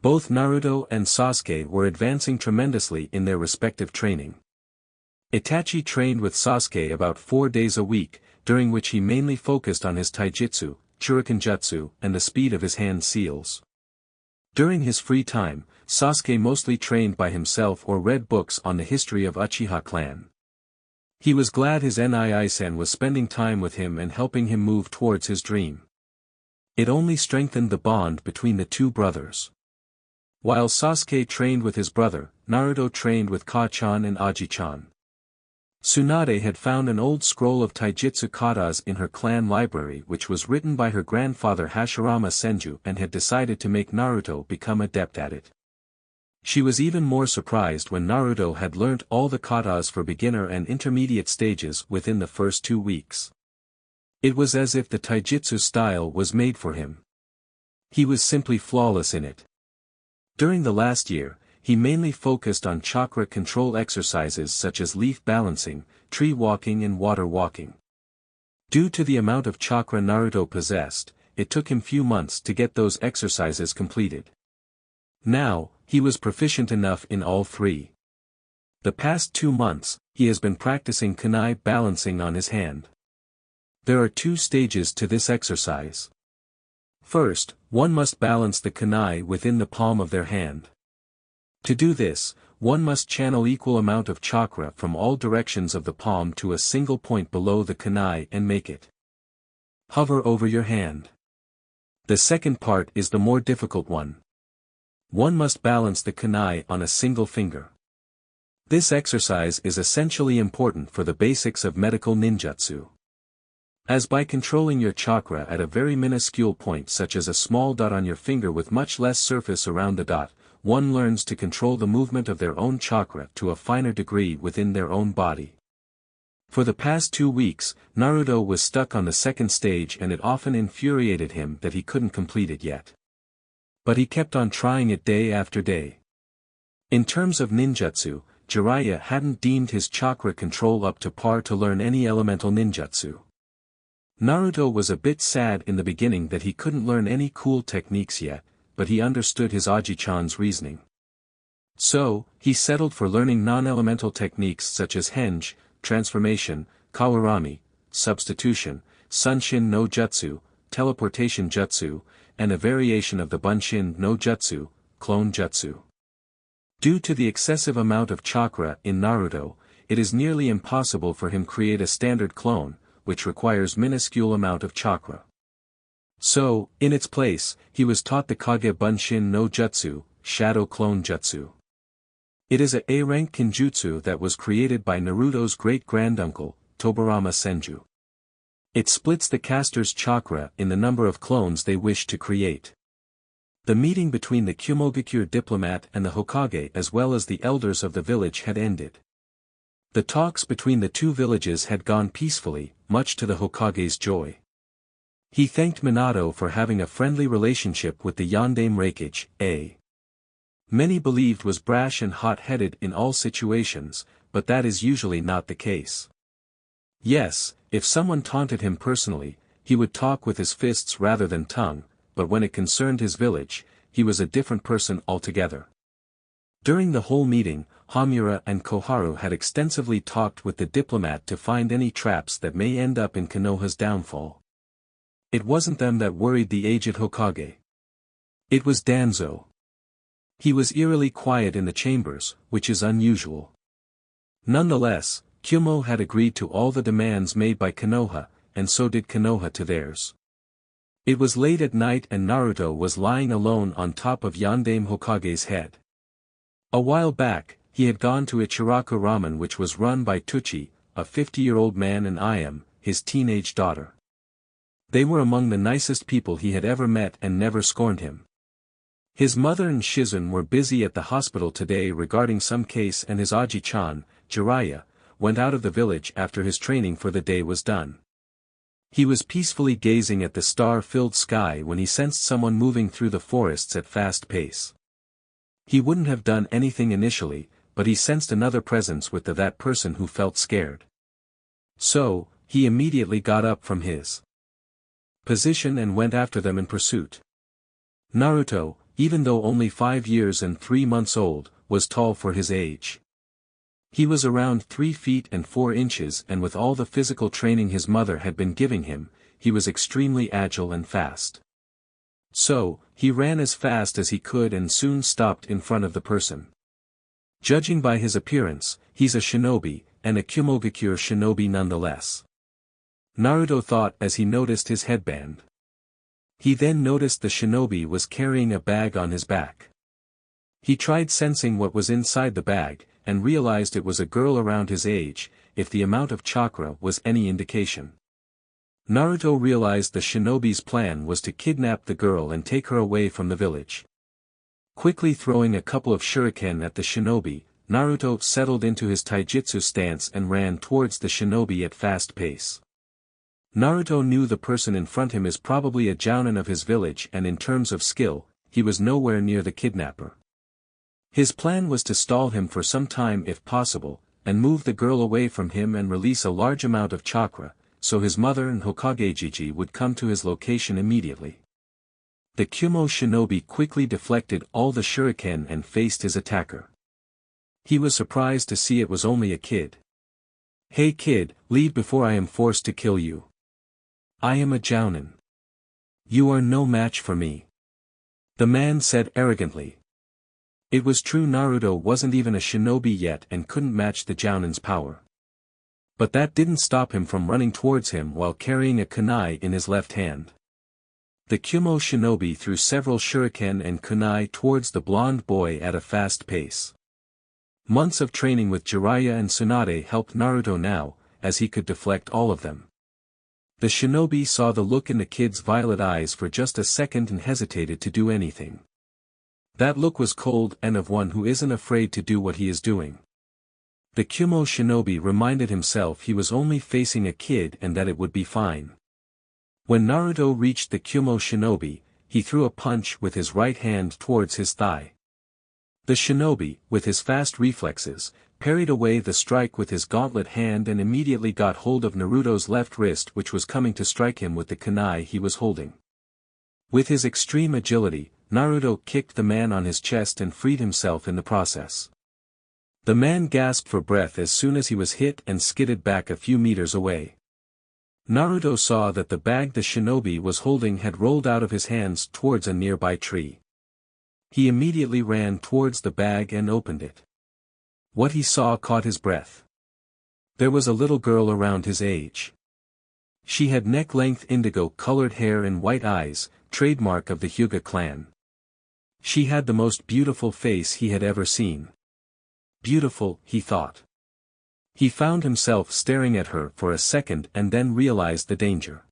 Both Naruto and Sasuke were advancing tremendously in their respective training. Itachi trained with Sasuke about 4 days a week, during which he mainly focused on his taijutsu, shuriken jutsu, and the speed of his hand seals. During his free time, Sasuke mostly trained by himself or read books on the history of Uchiha clan. He was glad his Nii-san was spending time with him and helping him move towards his dream. It only strengthened the bond between the two brothers. While Sasuke trained with his brother, Naruto trained with Ka-chan and Aji-chan. Tsunade had found an old scroll of taijutsu katas in her clan library which was written by her grandfather Hashirama Senju and had decided to make Naruto become adept at it. She was even more surprised when Naruto had learnt all the katas for beginner and intermediate stages within the first 2 weeks. It was as if the taijutsu style was made for him. He was simply flawless in it. During the last year, he mainly focused on chakra control exercises such as leaf balancing, tree walking and water walking. Due to the amount of chakra Naruto possessed, it took him few months to get those exercises completed. Now, he was proficient enough in all 3. The past 2 months, he has been practicing kunai balancing on his hand. There are 2 stages to this exercise. First, one must balance the kunai within the palm of their hand. To do this, one must channel equal amount of chakra from all directions of the palm to a single point below the kunai and make it hover over your hand. The second part is the more difficult one. One must balance the kunai on a single finger. This exercise is essentially important for the basics of medical ninjutsu. As by controlling your chakra at a very minuscule point such as a small dot on your finger with much less surface around the dot, one learns to control the movement of their own chakra to a finer degree within their own body. For the past 2 weeks, Naruto was stuck on the second stage and it often infuriated him that he couldn't complete it yet. But he kept on trying it day after day. In terms of ninjutsu, Jiraiya hadn't deemed his chakra control up to par to learn any elemental ninjutsu. Naruto was a bit sad in the beginning that he couldn't learn any cool techniques yet, but he understood his Aji-chan's reasoning. So, he settled for learning non-elemental techniques such as henge, transformation, kawarami, substitution, sunshin no jutsu, teleportation jutsu, and a variation of the bunshin no jutsu, clone jutsu. Due to the excessive amount of chakra in Naruto, it is nearly impossible for him to create a standard clone, which requires minuscule amount of chakra. So, in its place, he was taught the Kage Bunshin no Jutsu, Shadow Clone Jutsu. It is a A-rank kinjutsu that was created by Naruto's great-granduncle, Tobirama Senju. It splits the caster's chakra in the number of clones they wish to create. The meeting between the Kumogakure diplomat and the Hokage as well as the elders of the village had ended. The talks between the 2 villages had gone peacefully, much to the Hokage's joy. He thanked Minato for having a friendly relationship with the Yondaime Reikage, many believed was brash and hot-headed in all situations, but that is usually not the case. Yes, if someone taunted him personally, he would talk with his fists rather than tongue, but when it concerned his village, he was a different person altogether. During the whole meeting, Hamura and Koharu had extensively talked with the diplomat to find any traps that may end up in Konoha's downfall. It wasn't them that worried the aged Hokage. It was Danzo. He was eerily quiet in the chambers, which is unusual. Nonetheless, Kumo had agreed to all the demands made by Konoha, and so did Konoha to theirs. It was late at night and Naruto was lying alone on top of Yondaime Hokage's head. A while back, he had gone to Ichiraku Ramen, which was run by Tucci, a 50-year-old man, and Ayam, his teenage daughter. They were among the nicest people he had ever met and never scorned him. His mother and Shizun were busy at the hospital today regarding some case, and his Aji-chan, Jiraiya, went out of the village after his training for the day was done. He was peacefully gazing at the star-filled sky when he sensed someone moving through the forests at fast pace. He wouldn't have done anything initially, but he sensed another presence with that person who felt scared. So, he immediately got up from his position and went after them in pursuit. Naruto, even though only 5 years and 3 months old, was tall for his age. He was around 3 feet and 4 inches, and with all the physical training his mother had been giving him, he was extremely agile and fast. So, he ran as fast as he could and soon stopped in front of the person. Judging by his appearance, he's a shinobi, and a Kumogakure shinobi nonetheless. Naruto thought as he noticed his headband. He then noticed the shinobi was carrying a bag on his back. He tried sensing what was inside the bag, and realized it was a girl around his age, if the amount of chakra was any indication. Naruto realized the shinobi's plan was to kidnap the girl and take her away from the village. Quickly throwing a couple of shuriken at the shinobi, Naruto settled into his taijutsu stance and ran towards the shinobi at fast pace. Naruto knew the person in front of him is probably a jounin of his village, and in terms of skill, he was nowhere near the kidnapper. His plan was to stall him for some time if possible, and move the girl away from him and release a large amount of chakra, so his mother and Hokage would come to his location immediately. The Kumo shinobi quickly deflected all the shuriken and faced his attacker. He was surprised to see it was only a kid. "Hey kid, leave before I am forced to kill you. I am a jounin. You are no match for me," the man said arrogantly. It was true Naruto wasn't even a shinobi yet and couldn't match the jounin's power. But that didn't stop him from running towards him while carrying a kunai in his left hand. The Kumo shinobi threw several shuriken and kunai towards the blonde boy at a fast pace. Months of training with Jiraiya and Tsunade helped Naruto now, as he could deflect all of them. The shinobi saw the look in the kid's violet eyes for just a second and hesitated to do anything. That look was cold and of one who isn't afraid to do what he is doing. The Kumo shinobi reminded himself he was only facing a kid and that it would be fine. When Naruto reached the Kumo shinobi, he threw a punch with his right hand towards his thigh. The shinobi, with his fast reflexes, parried away the strike with his gauntlet hand and immediately got hold of Naruto's left wrist, which was coming to strike him with the kunai he was holding. With his extreme agility, Naruto kicked the man on his chest and freed himself in the process. The man gasped for breath as soon as he was hit and skidded back a few meters away. Naruto saw that the bag the shinobi was holding had rolled out of his hands towards a nearby tree. He immediately ran towards the bag and opened it. What he saw caught his breath. There was a little girl around his age. She had neck-length indigo-colored hair and white eyes, trademark of the Hyuga clan. She had the most beautiful face he had ever seen. Beautiful, he thought. He found himself staring at her for a second and then realized the danger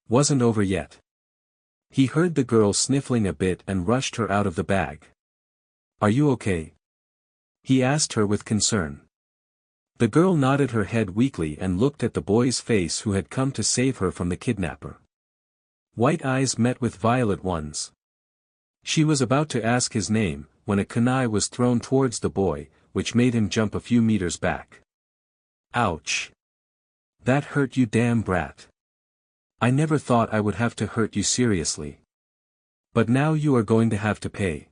wasn't over yet. He heard the girl sniffling a bit and rushed her out of the bag. "Are you okay?" he asked her with concern. The girl nodded her head weakly and looked at the boy's face who had come to save her from the kidnapper. White eyes met with violet ones. She was about to ask his name, when a kunai was thrown towards the boy, which made him jump a few meters back. "Ouch! That hurt you, damn brat. I never thought I would have to hurt you seriously. But now you are going to have to pay,"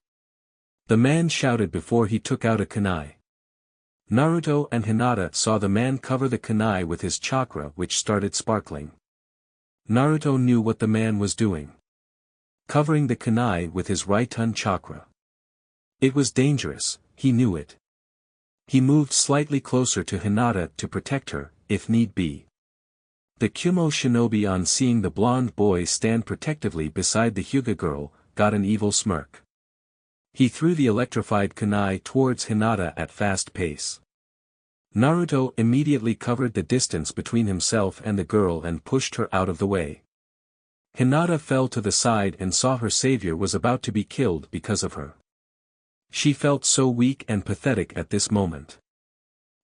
the man shouted before he took out a kunai. Naruto and Hinata saw the man cover the kunai with his chakra, which started sparkling. Naruto knew what the man was doing. Covering the kunai with his right-hand chakra. It was dangerous, he knew it. He moved slightly closer to Hinata to protect her, if need be. The Kumo shinobi, on seeing the blonde boy stand protectively beside the Hyuga girl, got an evil smirk. He threw the electrified kunai towards Hinata at fast pace. Naruto immediately covered the distance between himself and the girl and pushed her out of the way. Hinata fell to the side and saw her savior was about to be killed because of her. She felt so weak and pathetic at this moment.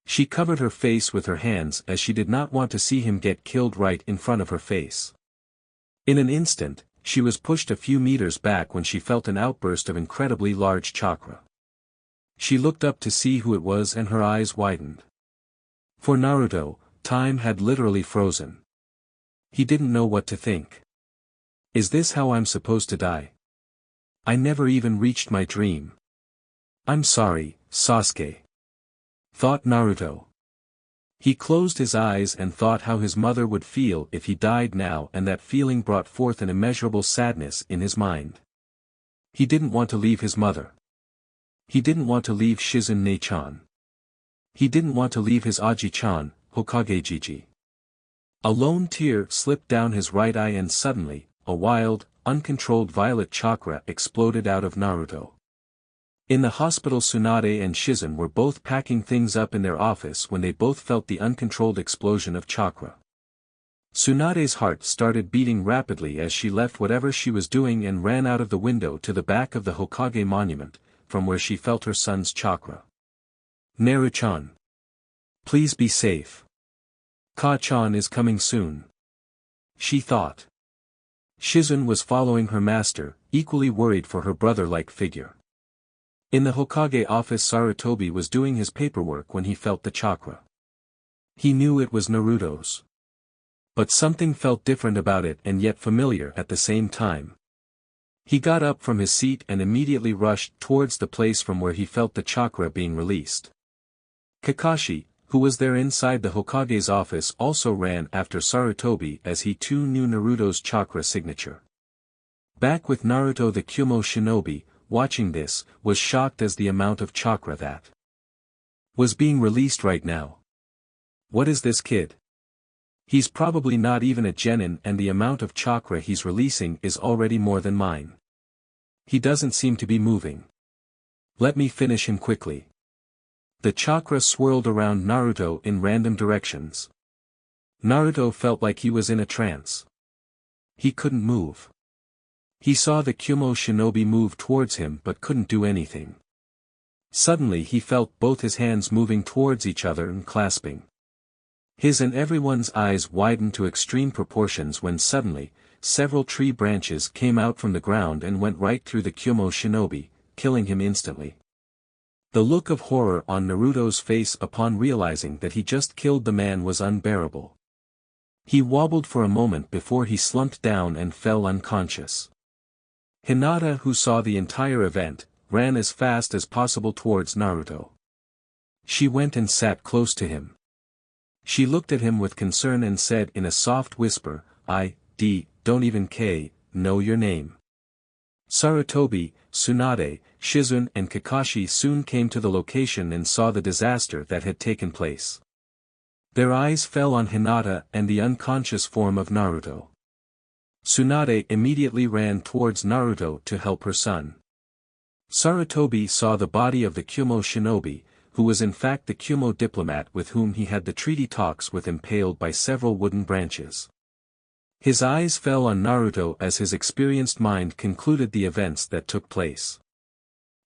She covered her face with her hands as she did not want to see him get killed right in front of her face. In an instant, she was pushed a few meters back when she felt an outburst of incredibly large chakra. She looked up to see who it was and her eyes widened. For Naruto, time had literally frozen. He didn't know what to think. Is this how I'm supposed to die? I never even reached my dream. I'm sorry, Sasuke. Thought Naruto. He closed his eyes and thought how his mother would feel if he died now, and that feeling brought forth an immeasurable sadness in his mind. He didn't want to leave his mother. He didn't want to leave Shizune-chan. He didn't want to leave his Aji-chan, Hokage-jiji. A lone tear slipped down his right eye and suddenly, a wild, uncontrolled violet chakra exploded out of Naruto. In the hospital, Tsunade and Shizune were both packing things up in their office when they both felt the uncontrolled explosion of chakra. Tsunade's heart started beating rapidly as she left whatever she was doing and ran out of the window to the back of the Hokage monument, from where she felt her son's chakra. Naru-chan. Please be safe. Ka-chan is coming soon. She thought. Shizune was following her master, equally worried for her brother-like figure. In the Hokage office, Sarutobi was doing his paperwork when he felt the chakra. He knew it was Naruto's. But something felt different about it and yet familiar at the same time. He got up from his seat and immediately rushed towards the place from where he felt the chakra being released. Kakashi, who was there inside the Hokage's office, also ran after Sarutobi as he too knew Naruto's chakra signature. Back with Naruto, the Kumo Shinobi, watching this, was shocked as the amount of chakra that was being released right now. What is this kid? He's probably not even a genin, and the amount of chakra he's releasing is already more than mine. He doesn't seem to be moving. Let me finish him quickly. The chakra swirled around Naruto in random directions. Naruto felt like he was in a trance. He couldn't move. He saw the Kumo Shinobi move towards him but couldn't do anything. Suddenly he felt both his hands moving towards each other and clasping. His and everyone's eyes widened to extreme proportions when suddenly, several tree branches came out from the ground and went right through the Kumo Shinobi, killing him instantly. The look of horror on Naruto's face upon realizing that he just killed the man was unbearable. He wobbled for a moment before he slumped down and fell unconscious. Hinata, who saw the entire event, ran as fast as possible towards Naruto. She went and sat close to him. She looked at him with concern and said in a soft whisper, don't even know your name. Sarutobi, Tsunade, Shizune and Kakashi soon came to the location and saw the disaster that had taken place. Their eyes fell on Hinata and the unconscious form of Naruto. Tsunade immediately ran towards Naruto to help her son. Sarutobi saw the body of the Kumo Shinobi, who was in fact the Kumo diplomat with whom he had the treaty talks with, impaled by several wooden branches. His eyes fell on Naruto as his experienced mind concluded the events that took place.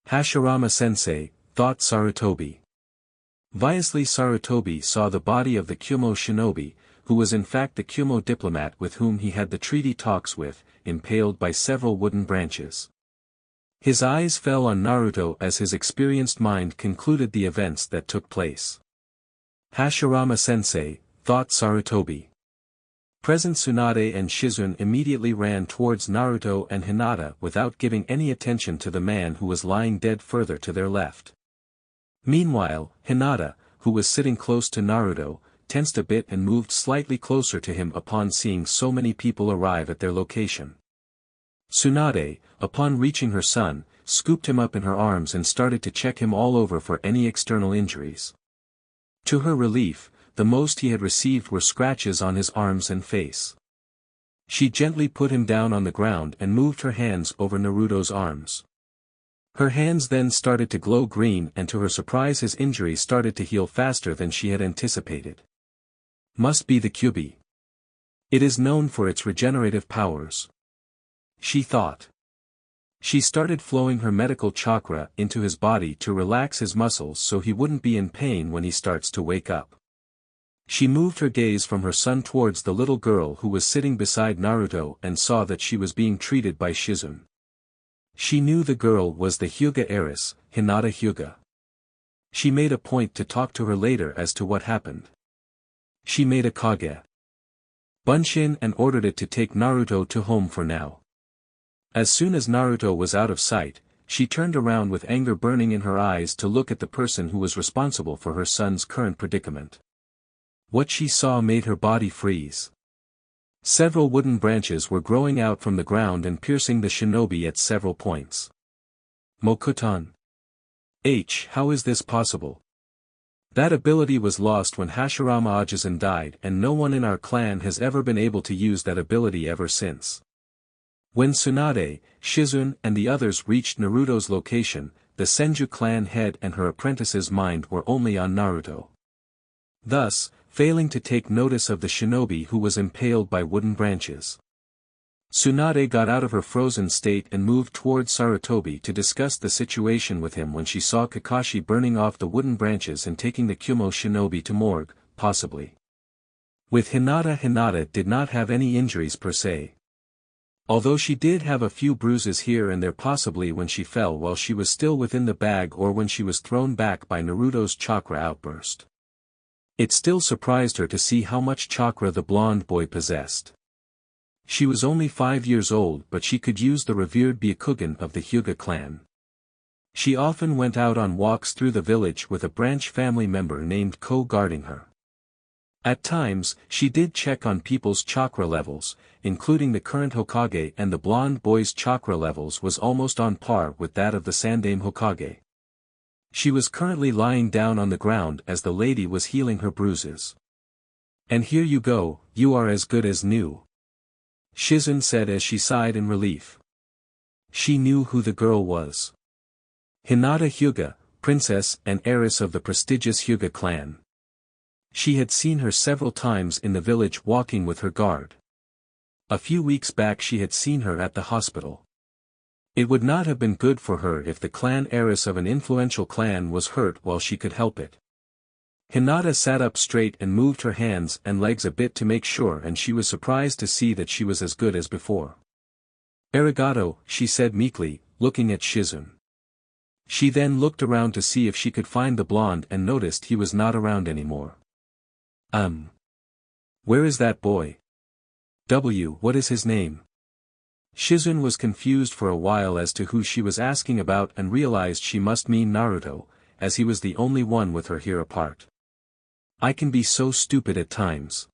Hashirama-sensei, thought Sarutobi. Obviously Sarutobi saw the body of the Kumo Shinobi, who was in fact the Kumo diplomat with whom he had the treaty talks with, impaled by several wooden branches. His eyes fell on Naruto as his experienced mind concluded the events that took place. Hashirama-sensei, thought Sarutobi. Present Tsunade and Shizune immediately ran towards Naruto and Hinata without giving any attention to the man who was lying dead further to their left. Meanwhile, Hinata, who was sitting close to Naruto, tensed a bit and moved slightly closer to him upon seeing so many people arrive at their location. Tsunade, upon reaching her son, scooped him up in her arms and started to check him all over for any external injuries. To her relief, the most he had received were scratches on his arms and face. She gently put him down on the ground and moved her hands over Naruto's arms. Her hands then started to glow green, and to her surprise his injury started to heal faster than she had anticipated. Must be the Kyubi. It is known for its regenerative powers, she thought. She started flowing her medical chakra into his body to relax his muscles so he wouldn't be in pain when he starts to wake up. She moved her gaze from her son towards the little girl who was sitting beside Naruto and saw that she was being treated by Shizune. She knew the girl was the Hyuga heiress, Hinata Hyuga. She made a point to talk to her later as to what happened. She made a Kage Bunshin and ordered it to take Naruto to home for now. As soon as Naruto was out of sight, she turned around with anger burning in her eyes to look at the person who was responsible for her son's current predicament. What she saw made her body freeze. Several wooden branches were growing out from the ground and piercing the shinobi at several points. Mokuton. How is this possible? That ability was lost when Hashirama Ajisen died, and no one in our clan has ever been able to use that ability ever since. When Tsunade, Shizune and the others reached Naruto's location, the Senju clan head and her apprentice's mind were only on Naruto. Thus, failing to take notice of the shinobi who was impaled by wooden branches. Tsunade got out of her frozen state and moved towards Sarutobi to discuss the situation with him when she saw Kakashi burning off the wooden branches and taking the Kumo shinobi to morgue, possibly. With Hinata did not have any injuries per se. Although she did have a few bruises here and there, possibly when she fell while she was still within the bag or when she was thrown back by Naruto's chakra outburst. It still surprised her to see how much chakra the blonde boy possessed. She was only 5 years old, but she could use the revered Byakugan of the Hyuga clan. She often went out on walks through the village with a branch family member named Ko guarding her. At times, she did check on people's chakra levels, including the current Hokage, and the blonde boy's chakra levels was almost on par with that of the Sandaime Hokage. She was currently lying down on the ground as the lady was healing her bruises. "And here you go, you are as good as new," Shizune said as she sighed in relief. She knew who the girl was. Hinata Hyuga, princess and heiress of the prestigious Hyuga clan. She had seen her several times in the village walking with her guard. A few weeks back she had seen her at the hospital. It would not have been good for her if the clan heiress of an influential clan was hurt while she could help it. Hinata sat up straight and moved her hands and legs a bit to make sure, and she was surprised to see that she was as good as before. "Arigato," she said meekly, looking at Shizune. She then looked around to see if she could find the blonde and noticed he was not around anymore. Where is that boy? What is his name?" Shizune was confused for a while as to who she was asking about and realized she must mean Naruto, as he was the only one with her here apart. "I can be so stupid at times,"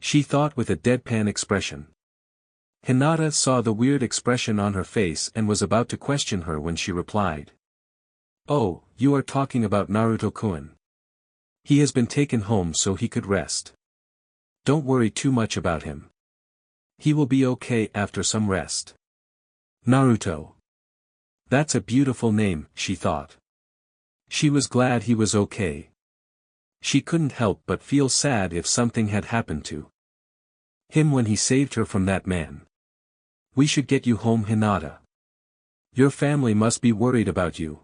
she thought with a deadpan expression. Hinata saw the weird expression on her face and was about to question her when she replied. "Oh, you are talking about Naruto-kun. He has been taken home so he could rest. Don't worry too much about him. He will be okay after some rest." Naruto. That's a beautiful name, she thought. She was glad he was okay. She couldn't help but feel sad if something had happened to him when he saved her from that man. "We should get you home, Hinata. Your family must be worried about you.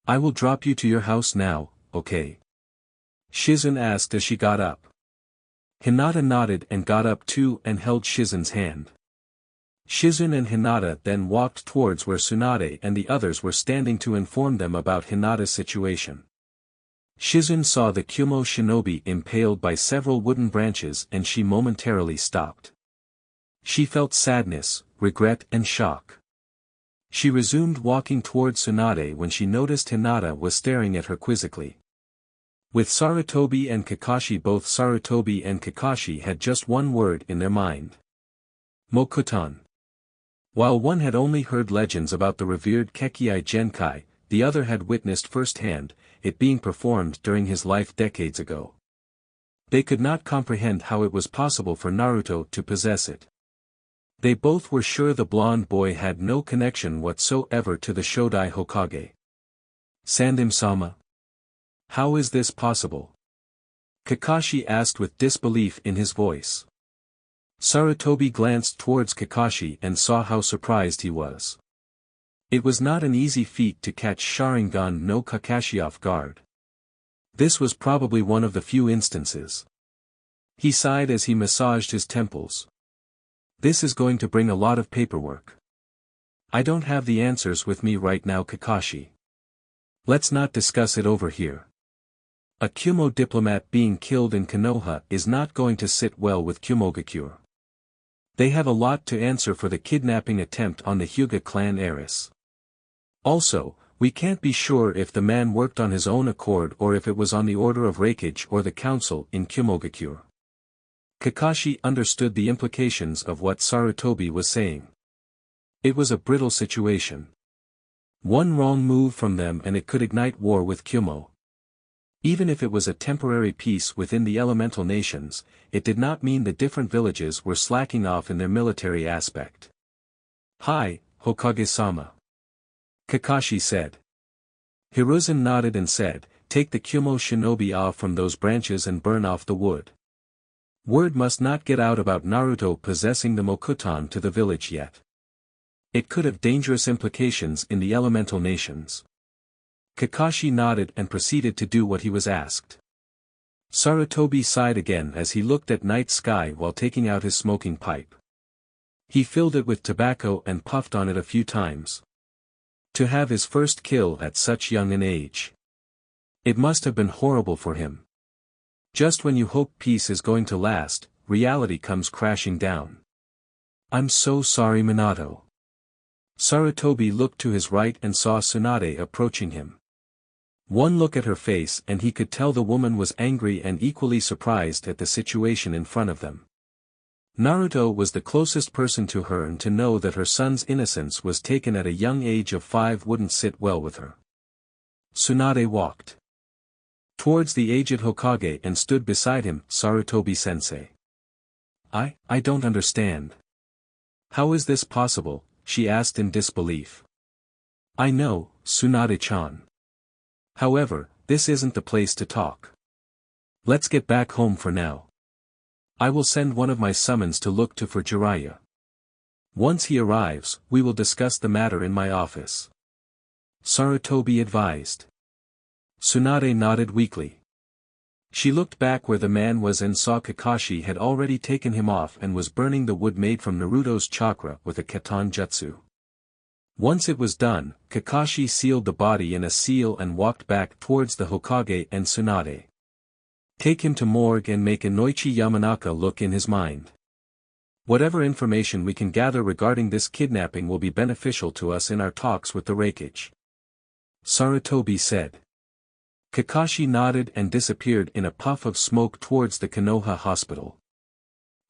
I will drop you to your house now, okay?" Shizune asked as she got up. Hinata nodded and got up too and held Shizune's hand. Shizune and Hinata then walked towards where Tsunade and the others were standing to inform them about Hinata's situation. Shizune saw the Kumo shinobi impaled by several wooden branches and she momentarily stopped. She felt sadness, regret and shock. She resumed walking towards Tsunade when she noticed Hinata was staring at her quizzically. With Sarutobi and Kakashi, both Sarutobi and Kakashi had just one word in their mind. Mokuton. While one had only heard legends about the revered Kekei Genkai, the other had witnessed firsthand, it being performed during his life decades ago. They could not comprehend how it was possible for Naruto to possess it. They both were sure the blonde boy had no connection whatsoever to the Shodai Hokage. Sandaime-sama? How is this possible? Kakashi asked with disbelief in his voice. Sarutobi glanced towards Kakashi and saw how surprised he was. It was not an easy feat to catch Sharingan no Kakashi off guard. This was probably one of the few instances. He sighed as he massaged his temples. This is going to bring a lot of paperwork. I don't have the answers with me right now, Kakashi. Let's not discuss it over here. A Kumo diplomat being killed in Konoha is not going to sit well with Kumogakure. They have a lot to answer for the kidnapping attempt on the Hyuga clan heiress. Also, we can't be sure if the man worked on his own accord or if it was on the order of Reikage or the council in Kumogakure. Kakashi understood the implications of what Sarutobi was saying. It was a brittle situation. One wrong move from them and it could ignite war with Kumo. Even if it was a temporary peace within the elemental nations, it did not mean the different villages were slacking off in their military aspect. Hi, Hokage-sama. Kakashi said. Hiruzen nodded and said, take the Kumo shinobi off from those branches and burn off the wood. Word must not get out about Naruto possessing the Mokuton to the village yet. It could have dangerous implications in the elemental nations. Kakashi nodded and proceeded to do what he was asked. Sarutobi sighed again as he looked at night sky while taking out his smoking pipe. He filled it with tobacco and puffed on it a few times. To have his first kill at such young an age. It must have been horrible for him. Just when you hope peace is going to last, reality comes crashing down. I'm so sorry, Minato. Sarutobi looked to his right and saw Tsunade approaching him. One look at her face and he could tell the woman was angry and equally surprised at the situation in front of them. Naruto was the closest person to her, and to know that her son's innocence was taken at a young age of 5 wouldn't sit well with her. Tsunade walked towards the aged Hokage and stood beside him. Sarutobi-sensei. I don't understand. How is this possible? She asked in disbelief. I know, Tsunade-chan. However, this isn't the place to talk. Let's get back home for now. I will send one of my summons to look for Jiraiya. Once he arrives, we will discuss the matter in my office. Sarutobi advised. Tsunade nodded weakly. She looked back where the man was and saw Kakashi had already taken him off and was burning the wood made from Naruto's chakra with a Katan jutsu. Once it was done, Kakashi sealed the body in a seal and walked back towards the Hokage and Tsunade. Take him to morgue and make Inoichi Yamanaka look in his mind. Whatever information we can gather regarding this kidnapping will be beneficial to us in our talks with the Reikage. Sarutobi said. Kakashi nodded and disappeared in a puff of smoke towards the Konoha hospital.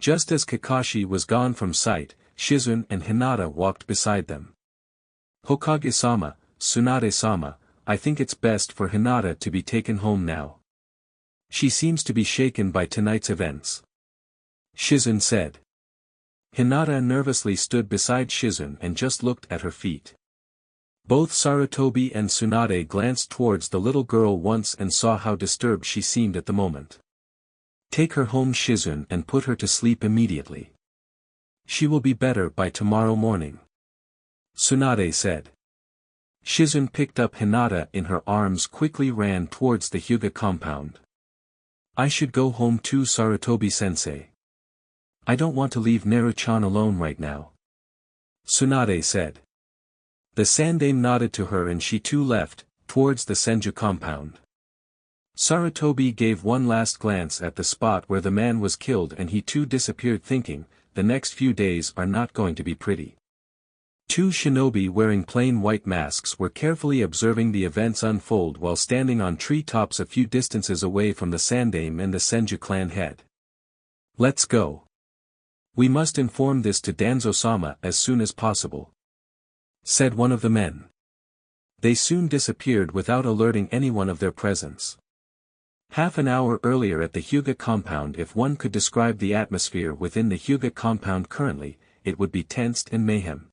Just as Kakashi was gone from sight, Shizune and Hinata walked beside them. Hokage-sama, Tsunade-sama, I think it's best for Hinata to be taken home now. She seems to be shaken by tonight's events. Shizune said. Hinata nervously stood beside Shizune and just looked at her feet. Both Sarutobi and Tsunade glanced towards the little girl once and saw how disturbed she seemed at the moment. Take her home, Shizune, and put her to sleep immediately. She will be better by tomorrow morning. Tsunade said. Shizune picked up Hinata in her arms, quickly ran towards the Hyuga compound. I should go home too, Sarutobi-sensei. I don't want to leave Naru-chan alone right now. Tsunade said. The Sandaime nodded to her and she too left, towards the Senju compound. Sarutobi gave one last glance at the spot where the man was killed and he too disappeared, thinking, the next few days are not going to be pretty. 2 shinobi wearing plain white masks were carefully observing the events unfold while standing on treetops a few distances away from the Sandaime and the Senju clan head. Let's go. We must inform this to Danzo-sama as soon as possible, said one of the men. They soon disappeared without alerting anyone of their presence. Half an hour earlier at the Hyuga compound, if one could describe the atmosphere within the Hyuga compound currently, it would be tensed and mayhem.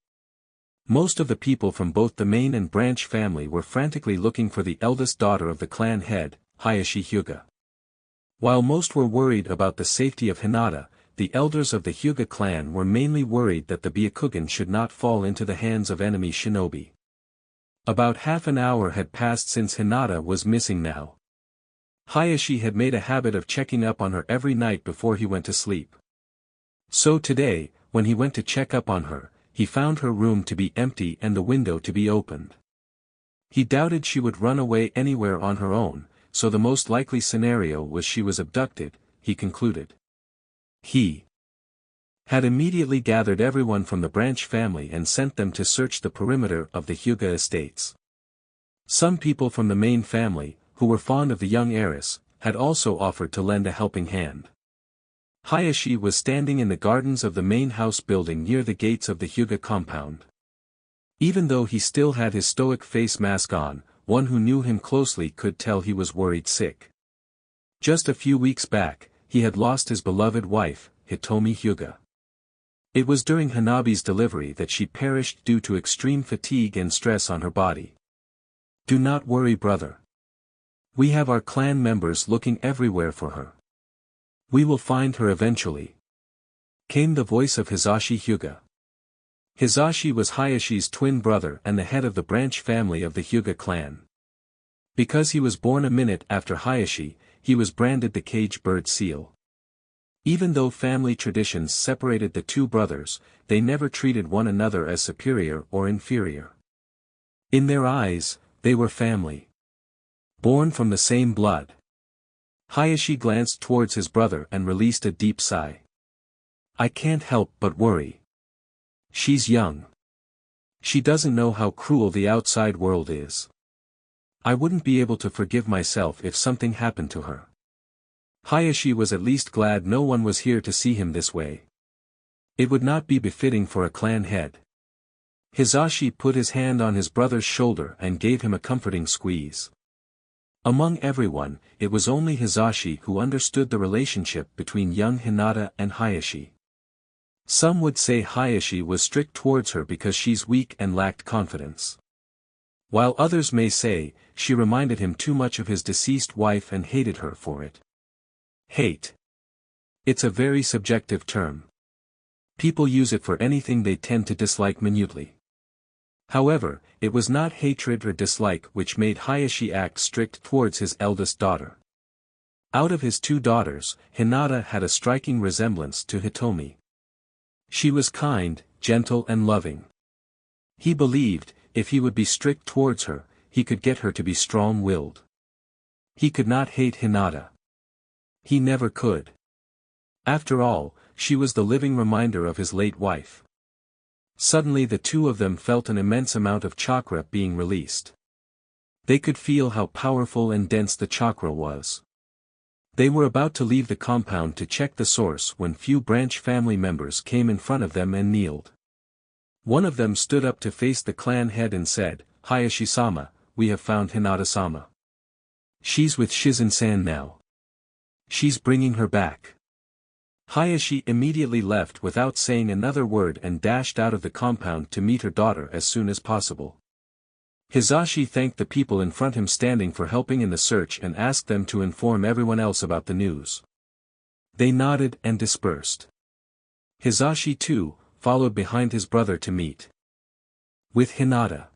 Most of the people from both the main and branch family were frantically looking for the eldest daughter of the clan head, Hayashi Hyuga. While most were worried about the safety of Hinata, the elders of the Hyuga clan were mainly worried that the Byakugan should not fall into the hands of enemy shinobi. About half an hour had passed since Hinata was missing now. Hayashi had made a habit of checking up on her every night before he went to sleep. So today, when he went to check up on her, he found her room to be empty and the window to be opened. He doubted she would run away anywhere on her own, so the most likely scenario was she was abducted, he concluded. He had immediately gathered everyone from the branch family and sent them to search the perimeter of the Hyuga estates. Some people from the main family, who were fond of the young heiress, had also offered to lend a helping hand. Hayashi was standing in the gardens of the main house building near the gates of the Hyuga compound. Even though he still had his stoic face mask on, one who knew him closely could tell he was worried sick. Just a few weeks back, he had lost his beloved wife, Hitomi Hyuga. It was during Hanabi's delivery that she perished due to extreme fatigue and stress on her body. Do not worry, brother. We have our clan members looking everywhere for her. We will find her eventually. Came the voice of Hisashi Hyuga. Hisashi was Hayashi's twin brother and the head of the branch family of the Hyuga clan. Because he was born a minute after Hayashi, he was branded the cage bird seal. Even though family traditions separated the two brothers, they never treated one another as superior or inferior. In their eyes, they were family. Born from the same blood. Hayashi glanced towards his brother and released a deep sigh. I can't help but worry. She's young. She doesn't know how cruel the outside world is. I wouldn't be able to forgive myself if something happened to her. Hayashi was at least glad no one was here to see him this way. It would not be befitting for a clan head. Hisashi put his hand on his brother's shoulder and gave him a comforting squeeze. Among everyone, it was only Hisashi who understood the relationship between young Hinata and Hayashi. Some would say Hayashi was strict towards her because she's weak and lacked confidence. While others may say, she reminded him too much of his deceased wife and hated her for it. Hate. It's a very subjective term. People use it for anything they tend to dislike minutely. However, it was not hatred or dislike which made Hayashi act strict towards his eldest daughter. Out of his two daughters, Hinata had a striking resemblance to Hitomi. She was kind, gentle and loving. He believed, if he would be strict towards her, he could get her to be strong-willed. He could not hate Hinata. He never could. After all, she was the living reminder of his late wife. Suddenly the two of them felt an immense amount of chakra being released. They could feel how powerful and dense the chakra was. They were about to leave the compound to check the source when few branch family members came in front of them and kneeled. One of them stood up to face the clan head and said, Hayashi-sama, we have found Hinata-sama. She's with Shizen-san now. She's bringing her back. Hayashi immediately left without saying another word and dashed out of the compound to meet her daughter as soon as possible. Hisashi thanked the people in front of him standing for helping in the search and asked them to inform everyone else about the news. They nodded and dispersed. Hisashi too, followed behind his brother to meet with Hinata.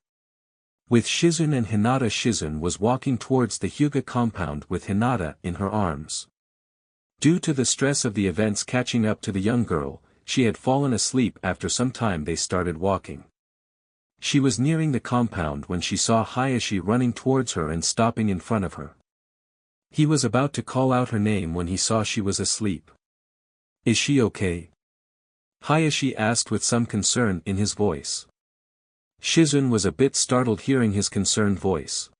With Shizun and Hinata. Shizun was walking towards the Hyuga compound with Hinata in her arms. Due to the stress of the events catching up to the young girl, she had fallen asleep. After some time they started walking. She was nearing the compound when she saw Hayashi running towards her and stopping in front of her. He was about to call out her name when he saw she was asleep. Is she okay? Hayashi asked with some concern in his voice. Shizun was a bit startled hearing his concerned voice.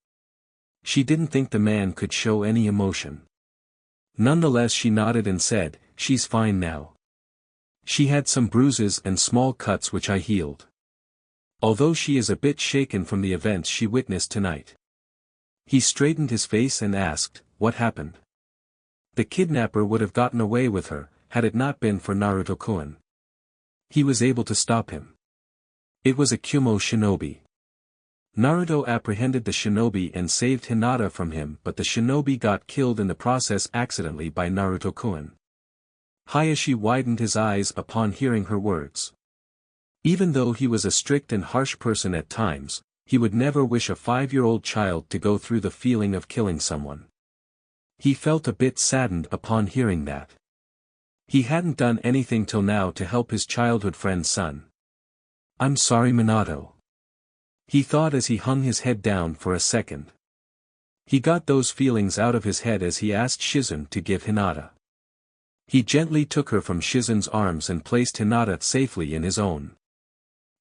She didn't think the man could show any emotion. Nonetheless she nodded and said, she's fine now. She had some bruises and small cuts which I healed. Although she is a bit shaken from the events she witnessed tonight. He straightened his face and asked, what happened? The kidnapper would have gotten away with her, had it not been for Naruto-kun. He was able to stop him. It was a Kumo shinobi. Naruto apprehended the shinobi and saved Hinata from him, but the shinobi got killed in the process accidentally by Naruto-kun. Hayashi widened his eyes upon hearing her words. Even though he was a strict and harsh person at times, he would never wish a 5-year-old child to go through the feeling of killing someone. He felt a bit saddened upon hearing that. He hadn't done anything till now to help his childhood friend's son. "I'm sorry, Minato," he thought as he hung his head down for a second. He got those feelings out of his head as he asked Shizune to give Hinata. He gently took her from Shizune's arms and placed Hinata safely in his own.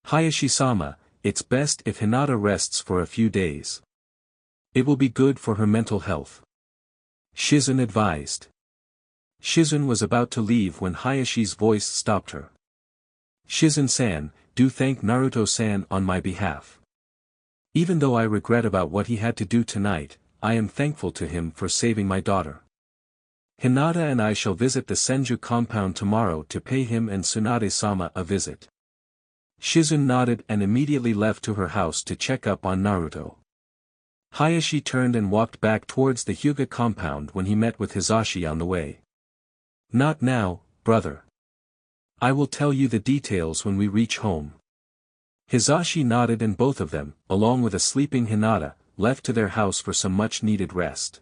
"Hayashi-sama, it's best if Hinata rests for a few days. It will be good for her mental health," Shizune advised. Shizune was about to leave when Hayashi's voice stopped her. "Shizune-san, do thank Naruto-san on my behalf. Even though I regret about what he had to do tonight, I am thankful to him for saving my daughter. Hinata and I shall visit the Senju compound tomorrow to pay him and Tsunade-sama a visit." Shizune nodded and immediately left to her house to check up on Naruto. Hayashi turned and walked back towards the Hyuga compound when he met with Hisashi on the way. "Not now, brother. I will tell you the details when we reach home." Hisashi nodded and both of them, along with a sleeping Hinata, left to their house for some much-needed rest.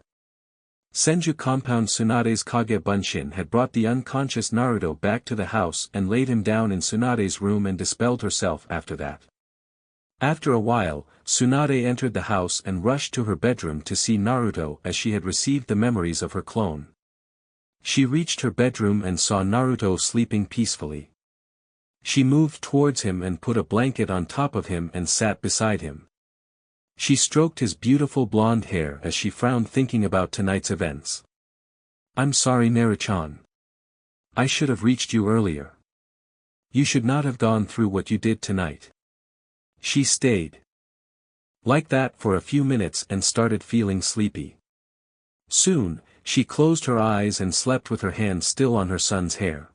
Senju compound. Tsunade's Kage Bunshin had brought the unconscious Naruto back to the house and laid him down in Tsunade's room and dispelled herself after that. After a while, Tsunade entered the house and rushed to her bedroom to see Naruto as she had received the memories of her clone. She reached her bedroom and saw Naruto sleeping peacefully. She moved towards him and put a blanket on top of him and sat beside him. She stroked his beautiful blonde hair as she frowned thinking about tonight's events. "I'm sorry, Naruto-chan. I should have reached you earlier. You should not have gone through what you did tonight." She stayed like that for a few minutes and started feeling sleepy. Soon, she closed her eyes and slept with her hand still on her son's hair.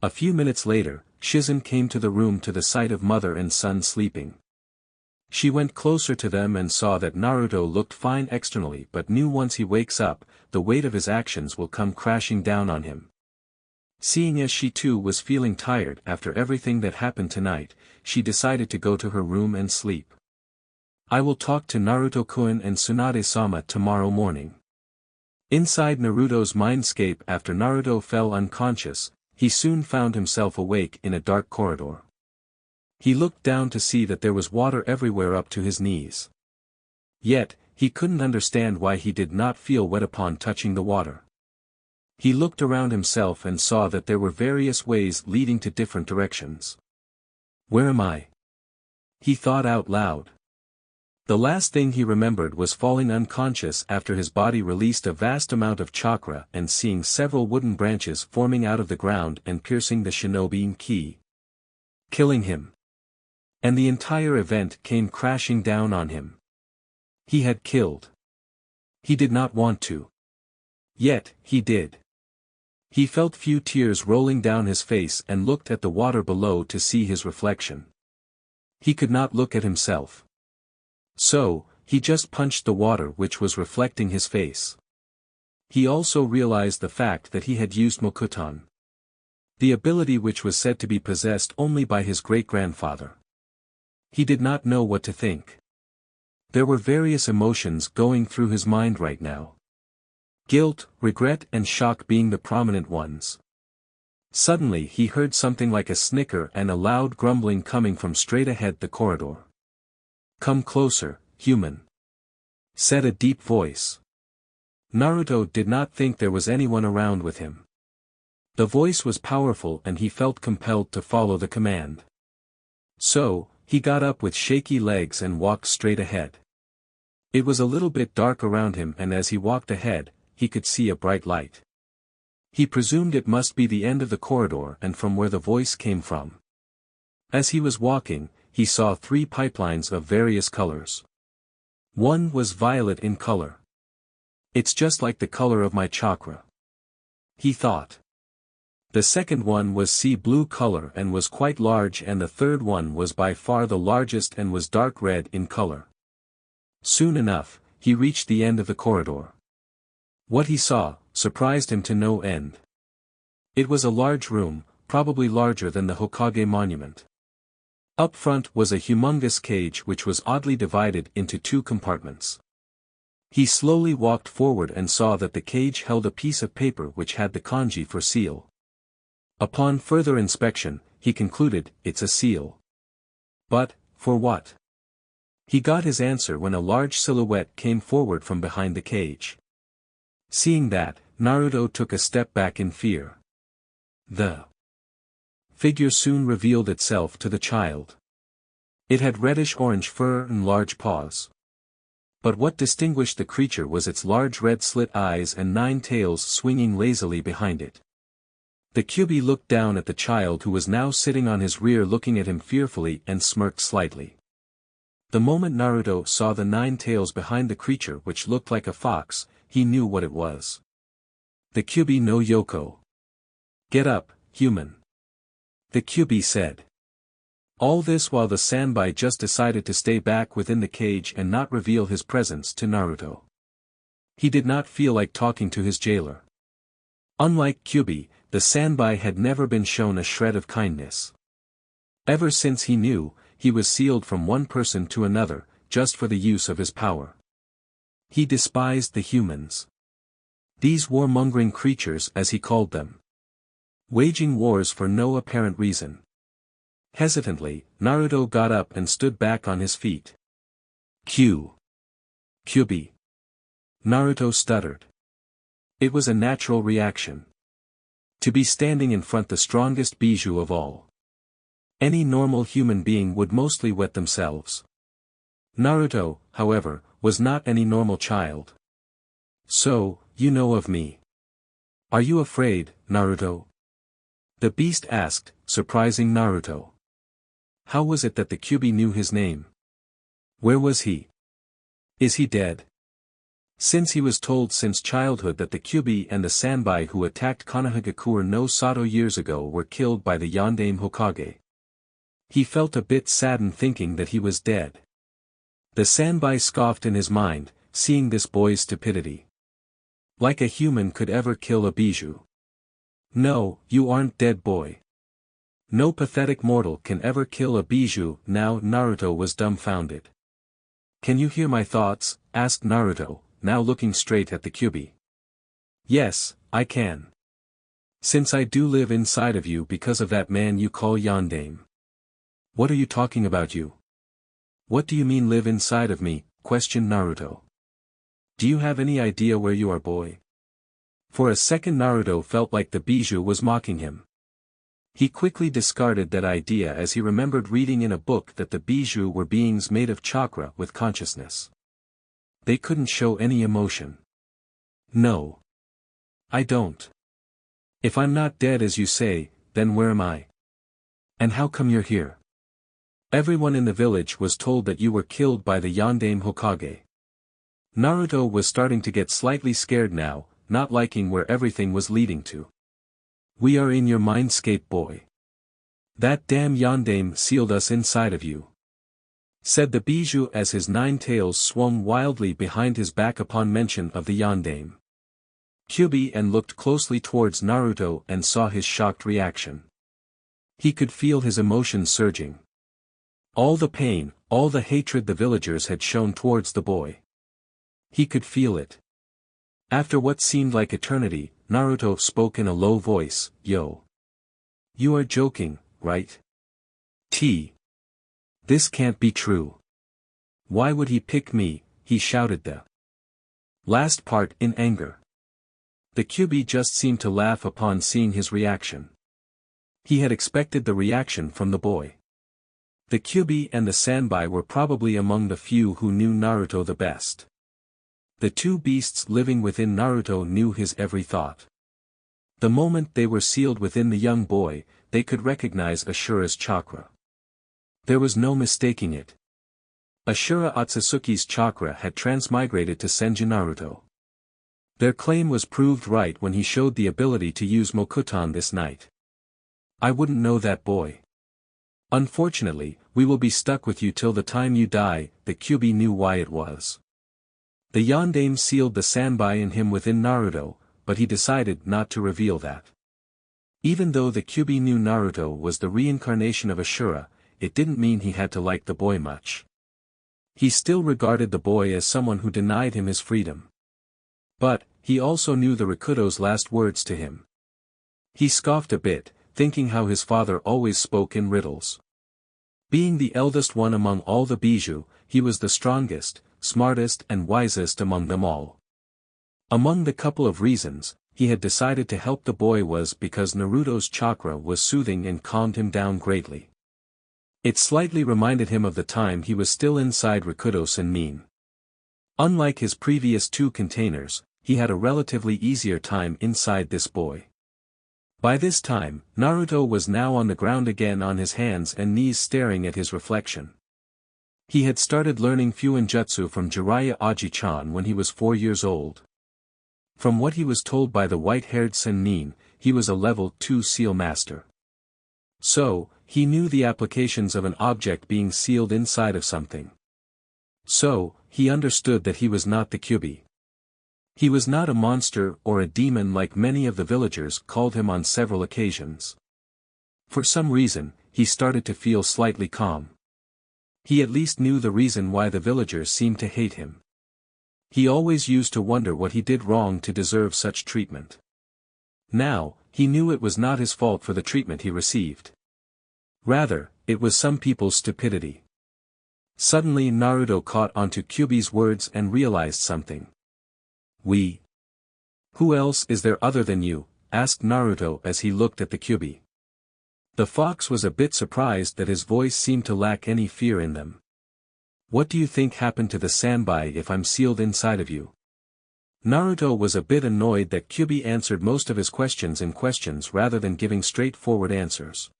A few minutes later, Shizune came to the room to the sight of mother and son sleeping. She went closer to them and saw that Naruto looked fine externally but knew once he wakes up, the weight of his actions will come crashing down on him. Seeing as she too was feeling tired after everything that happened tonight, she decided to go to her room and sleep. "I will talk to Naruto-kun and Tsunade-sama tomorrow morning." Inside Naruto's mindscape after Naruto fell unconscious, he soon found himself awake in a dark corridor. He looked down to see that there was water everywhere up to his knees. Yet, he couldn't understand why he did not feel wet upon touching the water. He looked around himself and saw that there were various ways leading to different directions. "Where am I?" he thought out loud. The last thing he remembered was falling unconscious after his body released a vast amount of chakra and seeing several wooden branches forming out of the ground and piercing the shinobi ki, killing him. And the entire event came crashing down on him. He had killed. He did not want to. Yet, he did. He felt few tears rolling down his face and looked at the water below to see his reflection. He could not look at himself. So, he just punched the water which was reflecting his face. He also realized the fact that he had used Mokuton, the ability which was said to be possessed only by his great-grandfather. He did not know what to think. There were various emotions going through his mind right now. Guilt, regret and shock being the prominent ones. Suddenly he heard something like a snicker and a loud grumbling coming from straight ahead the corridor. "Come closer, human," said a deep voice. Naruto did not think there was anyone around with him. The voice was powerful and he felt compelled to follow the command. So, he got up with shaky legs and walked straight ahead. It was a little bit dark around him and as he walked ahead, he could see a bright light. He presumed it must be the end of the corridor and from where the voice came from. As he was walking, he saw 3 pipelines of various colors. One was violet in color. "It's just like the color of my chakra," he thought. The second one was sea blue color and was quite large, and the third one was by far the largest and was dark red in color. Soon enough, he reached the end of the corridor. What he saw surprised him to no end. It was a large room, probably larger than the Hokage monument. Up front was a humongous cage which was oddly divided into two compartments. He slowly walked forward and saw that the cage held a piece of paper which had the kanji for seal. Upon further inspection, he concluded, it's a seal. But, for what? He got his answer when a large silhouette came forward from behind the cage. Seeing that, Naruto took a step back in fear. The figure soon revealed itself to the child. It had reddish-orange fur and large paws. But what distinguished the creature was its large red slit eyes and 9 tails swinging lazily behind it. The Kyuubi looked down at the child who was now sitting on his rear looking at him fearfully and smirked slightly. The moment Naruto saw the 9 tails behind the creature which looked like a fox, he knew what it was. The Kyuubi no Yoko. Get up, human. The Kyuubi said. All this while the Sanbai just decided to stay back within the cage and not reveal his presence to Naruto. He did not feel like talking to his jailer. Unlike Kyuubi, the Sanbai had never been shown a shred of kindness. Ever since he knew, he was sealed from one person to another, just for the use of his power. He despised the humans. These warmongering creatures as he called them. Waging wars for no apparent reason. Hesitantly, Naruto got up and stood back on his feet. Kyuubi. Naruto stuttered. It was a natural reaction. To be standing in front the strongest bijou of all. Any normal human being would mostly wet themselves. Naruto, however, was not any normal child. So, you know of me. Are you afraid, Naruto? The beast asked, surprising Naruto. How was it that the Kyuubi knew his name? Where was he? Is he dead? Since he was told since childhood that the Kyuubi and the Sanbai who attacked Konohagakure no Sato years ago were killed by the Yondaime Hokage. He felt a bit saddened thinking that he was dead. The Sanbai scoffed in his mind, seeing this boy's stupidity. Like a human could ever kill a bijou. No, you aren't dead, boy. No pathetic mortal can ever kill a bijou. Now Naruto was dumbfounded. Can you hear my thoughts? Asked Naruto, now looking straight at the Kyuubi. Yes, I can. Since I do live inside of you because of that man you call Yondaime. What are you talking about, you? What do you mean live inside of me? Questioned Naruto. Do you have any idea where you are, boy? For a second Naruto felt like the bijou was mocking him. He quickly discarded that idea as he remembered reading in a book that the bijou were beings made of chakra with consciousness. They couldn't show any emotion. No. I don't. If I'm not dead as you say, then where am I? And how come you're here? Everyone in the village was told that you were killed by the Yondaime Hokage. Naruto was starting to get slightly scared now, not liking where everything was leading to. We are in your mindscape, boy. That damn Yondaime sealed us inside of you. Said the bijou as his 9 tails swung wildly behind his back upon mention of the Yondaime. Kyuubi and looked closely towards Naruto and saw his shocked reaction. He could feel his emotions surging. All the pain, all the hatred the villagers had shown towards the boy. He could feel it. After what seemed like eternity, Naruto spoke in a low voice, Yo. You are joking, right? This can't be true. Why would he pick me? He shouted the last part in anger. The Kyuubi just seemed to laugh upon seeing his reaction. He had expected the reaction from the boy. The Kyuubi and the Sanbai were probably among the few who knew Naruto the best. The two beasts living within Naruto knew his every thought. The moment they were sealed within the young boy, they could recognize Ashura's chakra. There was no mistaking it. Ashura Otsutsuki's chakra had transmigrated to Senju Naruto. Their claim was proved right when he showed the ability to use Mokuton this night. I wouldn't know that boy. Unfortunately, we will be stuck with you till the time you die. The Kyuubi knew why it was. The Yondaime sealed the Sanbai in him within Naruto, but he decided not to reveal that. Even though the Kyuubi knew Naruto was the reincarnation of Ashura, it didn't mean he had to like the boy much. He still regarded the boy as someone who denied him his freedom. But, he also knew the Rikudo's last words to him. He scoffed a bit, thinking how his father always spoke in riddles. Being the eldest one among all the Bijou, he was the strongest, smartest and wisest among them all. Among the couple of reasons, he had decided to help the boy was because Naruto's chakra was soothing and calmed him down greatly. It slightly reminded him of the time he was still inside Rikudo Sennin. Unlike his previous two containers, he had a relatively easier time inside this boy. By this time, Naruto was now on the ground again on his hands and knees staring at his reflection. He had started learning Fuinjutsu from Jiraiya Aji-chan when he was 4 years old. From what he was told by the white-haired Sennin, he was a level 2 seal master. So, he knew the applications of an object being sealed inside of something. So, he understood that he was not the Kyuubi. He was not a monster or a demon like many of the villagers called him on several occasions. For some reason, he started to feel slightly calm. He at least knew the reason why the villagers seemed to hate him. He always used to wonder what he did wrong to deserve such treatment. Now, he knew it was not his fault for the treatment he received. Rather, it was some people's stupidity. Suddenly Naruto caught onto Kyuubi's words and realized something. We. Who else is there other than you? Asked Naruto as he looked at the Kyuubi. The fox was a bit surprised that his voice seemed to lack any fear in them. What do you think happened to the Sanbai if I'm sealed inside of you? Naruto was a bit annoyed that Kyuubi answered most of his questions in questions rather than giving straightforward answers.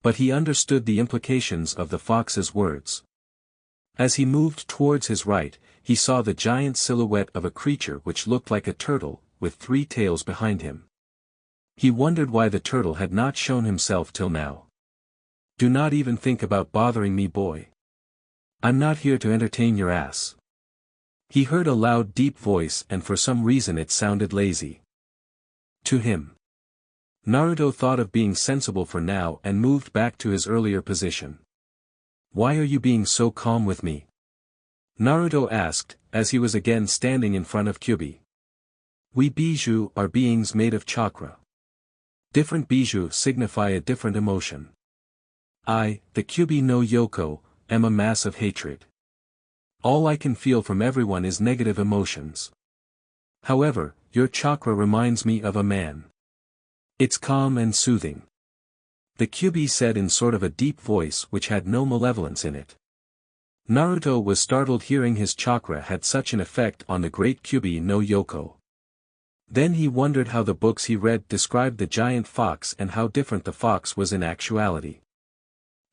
But he understood the implications of the fox's words. As he moved towards his right, he saw the giant silhouette of a creature which looked like a turtle, with 3 tails behind him. He wondered why the turtle had not shown himself till now. Do not even think about bothering me, boy. I'm not here to entertain your ass. He heard a loud deep voice and for some reason it sounded lazy. To him. Naruto thought of being sensible for now and moved back to his earlier position. Why are you being so calm with me? Naruto asked, as he was again standing in front of Kyuubi. We Bijou are beings made of chakra. Different Bijou signify a different emotion. I, the Kyuubi no Yoko, am a mass of hatred. All I can feel from everyone is negative emotions. However, your chakra reminds me of a man. It's calm and soothing. The Kyuubi said in sort of a deep voice which had no malevolence in it. Naruto was startled hearing his chakra had such an effect on the great Kyuubi no Yoko. Then he wondered how the books he read described the giant fox and how different the fox was in actuality.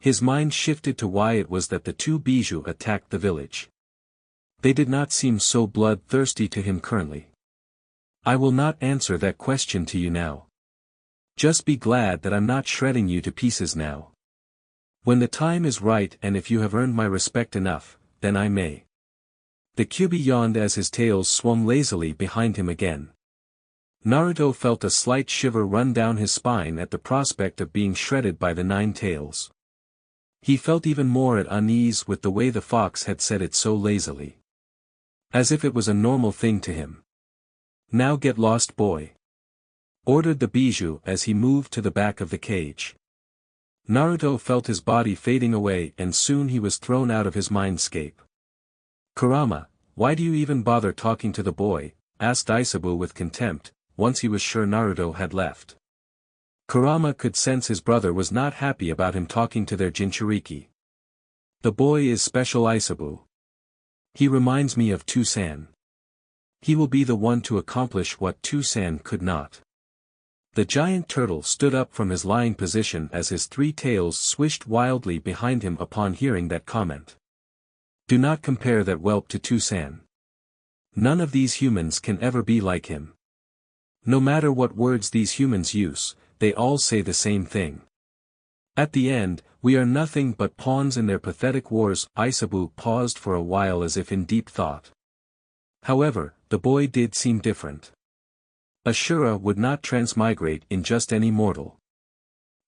His mind shifted to why it was that the 2 Bijou attacked the village. They did not seem so bloodthirsty to him currently. I will not answer that question to you now. Just be glad that I'm not shredding you to pieces now. When the time is right and if you have earned my respect enough, then I may. The Kyuubi yawned as his tails swung lazily behind him again. Naruto felt a slight shiver run down his spine at the prospect of being shredded by the 9 tails. He felt even more at unease with the way the fox had said it so lazily. As if it was a normal thing to him. Now get lost, boy. Ordered the Bijou as he moved to the back of the cage. Naruto felt his body fading away and soon he was thrown out of his mindscape. Kurama, why do you even bother talking to the boy? Asked Isabu with contempt, once he was sure Naruto had left. Kurama could sense his brother was not happy about him talking to their Jinchuriki. The boy is special, Isabu. He reminds me of Tsunade. He will be the one to accomplish what Tsunade could not. The giant turtle stood up from his lying position as his 3 tails swished wildly behind him upon hearing that comment. Do not compare that whelp to Tsunade. None of these humans can ever be like him. No matter what words these humans use, they all say the same thing. At the end, we are nothing but pawns in their pathetic wars. Isabu paused for a while as if in deep thought. However, the boy did seem different. Ashura would not transmigrate in just any mortal.